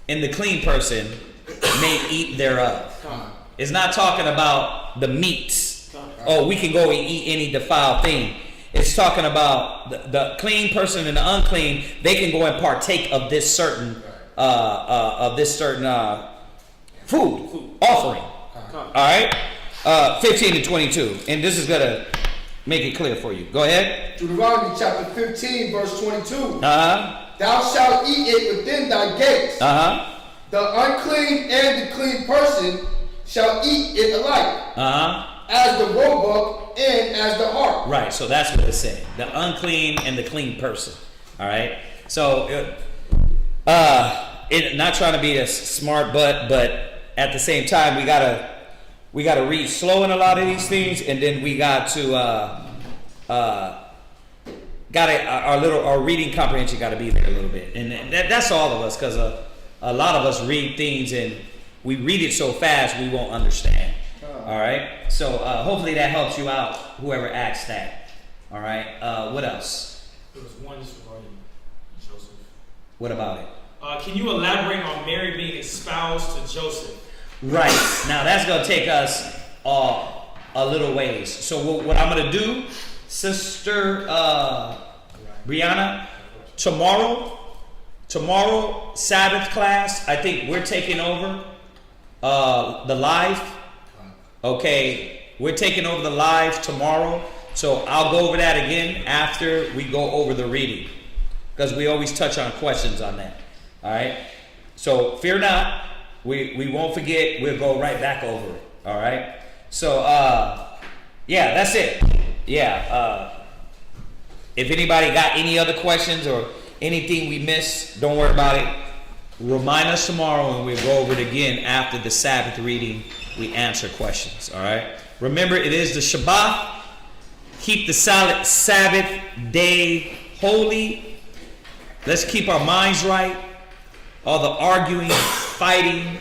[SPEAKER 5] and the clean person may eat thereof. It's not talking about the meats. Oh, we can go and eat any defiled thing. It's talking about the clean person and the unclean. They can go and partake of this certain food offering. All right, 15 to 22, and this is gonna make it clear for you. Go ahead.
[SPEAKER 4] Deuteronomy chapter 15, verse 22.
[SPEAKER 5] Thou
[SPEAKER 4] shalt eat it within thy gates. The unclean and the clean person shall eat it alike. As the roebuck and as the hart.
[SPEAKER 5] Right, so that's what it's saying. The unclean and the clean person. All right. So, not trying to be a smart butt, but at the same time, we gotta read slow in a lot of these things, and then we got to our reading comprehension got to be there a little bit, and that's all of us, because a lot of us read things and we read it so fast we won't understand. All right, so hopefully that helps you out, whoever asked that. All right, what else?
[SPEAKER 3] There was one just regarding Joseph.
[SPEAKER 5] What about it?
[SPEAKER 3] Can you elaborate on Mary being espoused to Joseph?
[SPEAKER 5] Right, now that's going to take us a little ways. So what I'm going to do, Sister Brianna, tomorrow Sabbath class, I think we're taking over the live. Okay, we're taking over the live tomorrow, so I'll go over that again after we go over the reading, because we always touch on questions on that. All right, so fear not, we won't forget. We'll go right back over it. All right, so yeah, that's it. Yeah, if anybody got any other questions or anything we missed, don't worry about it. Remind us tomorrow, and we'll go over it again after the Sabbath reading. We answer questions, all right? Remember, it is the Shabbat. Keep the Sabbath day holy. Let's keep our minds right. All the arguing, fighting,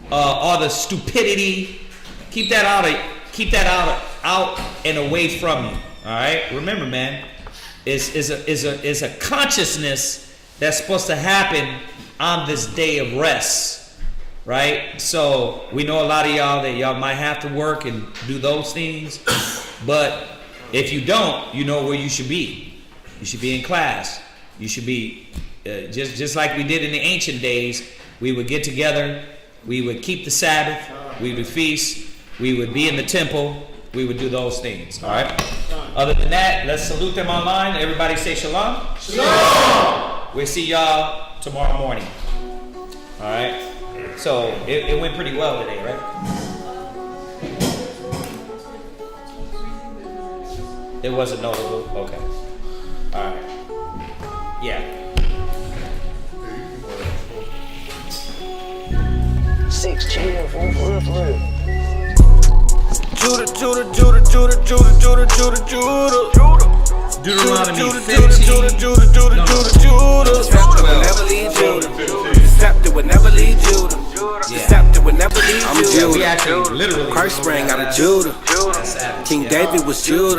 [SPEAKER 5] all the stupidity. Keep that out and away from you, all right? Remember, man, is a consciousness that's supposed to happen on this day of rest. Right? So we know a lot of y'all that y'all might have to work and do those things. But if you don't, you know where you should be. You should be in class. You should be just like we did in the ancient days. We would get together. We would keep the Sabbath. We would feast. We would be in the temple. We would do those things. All right? Other than that, let's salute them online. Everybody say shalom. Shalom. We'll see y'all tomorrow morning. All right? So it went pretty well today, right? It wasn't notable. Okay. All right. Yeah.
[SPEAKER 1] 6 children for through.
[SPEAKER 2] Deuteronomy 15. The scepter would never leave Judah. The scepter would never leave Judah.
[SPEAKER 5] We actually literally
[SPEAKER 2] Christ sprang out of Judah. King David was Judah.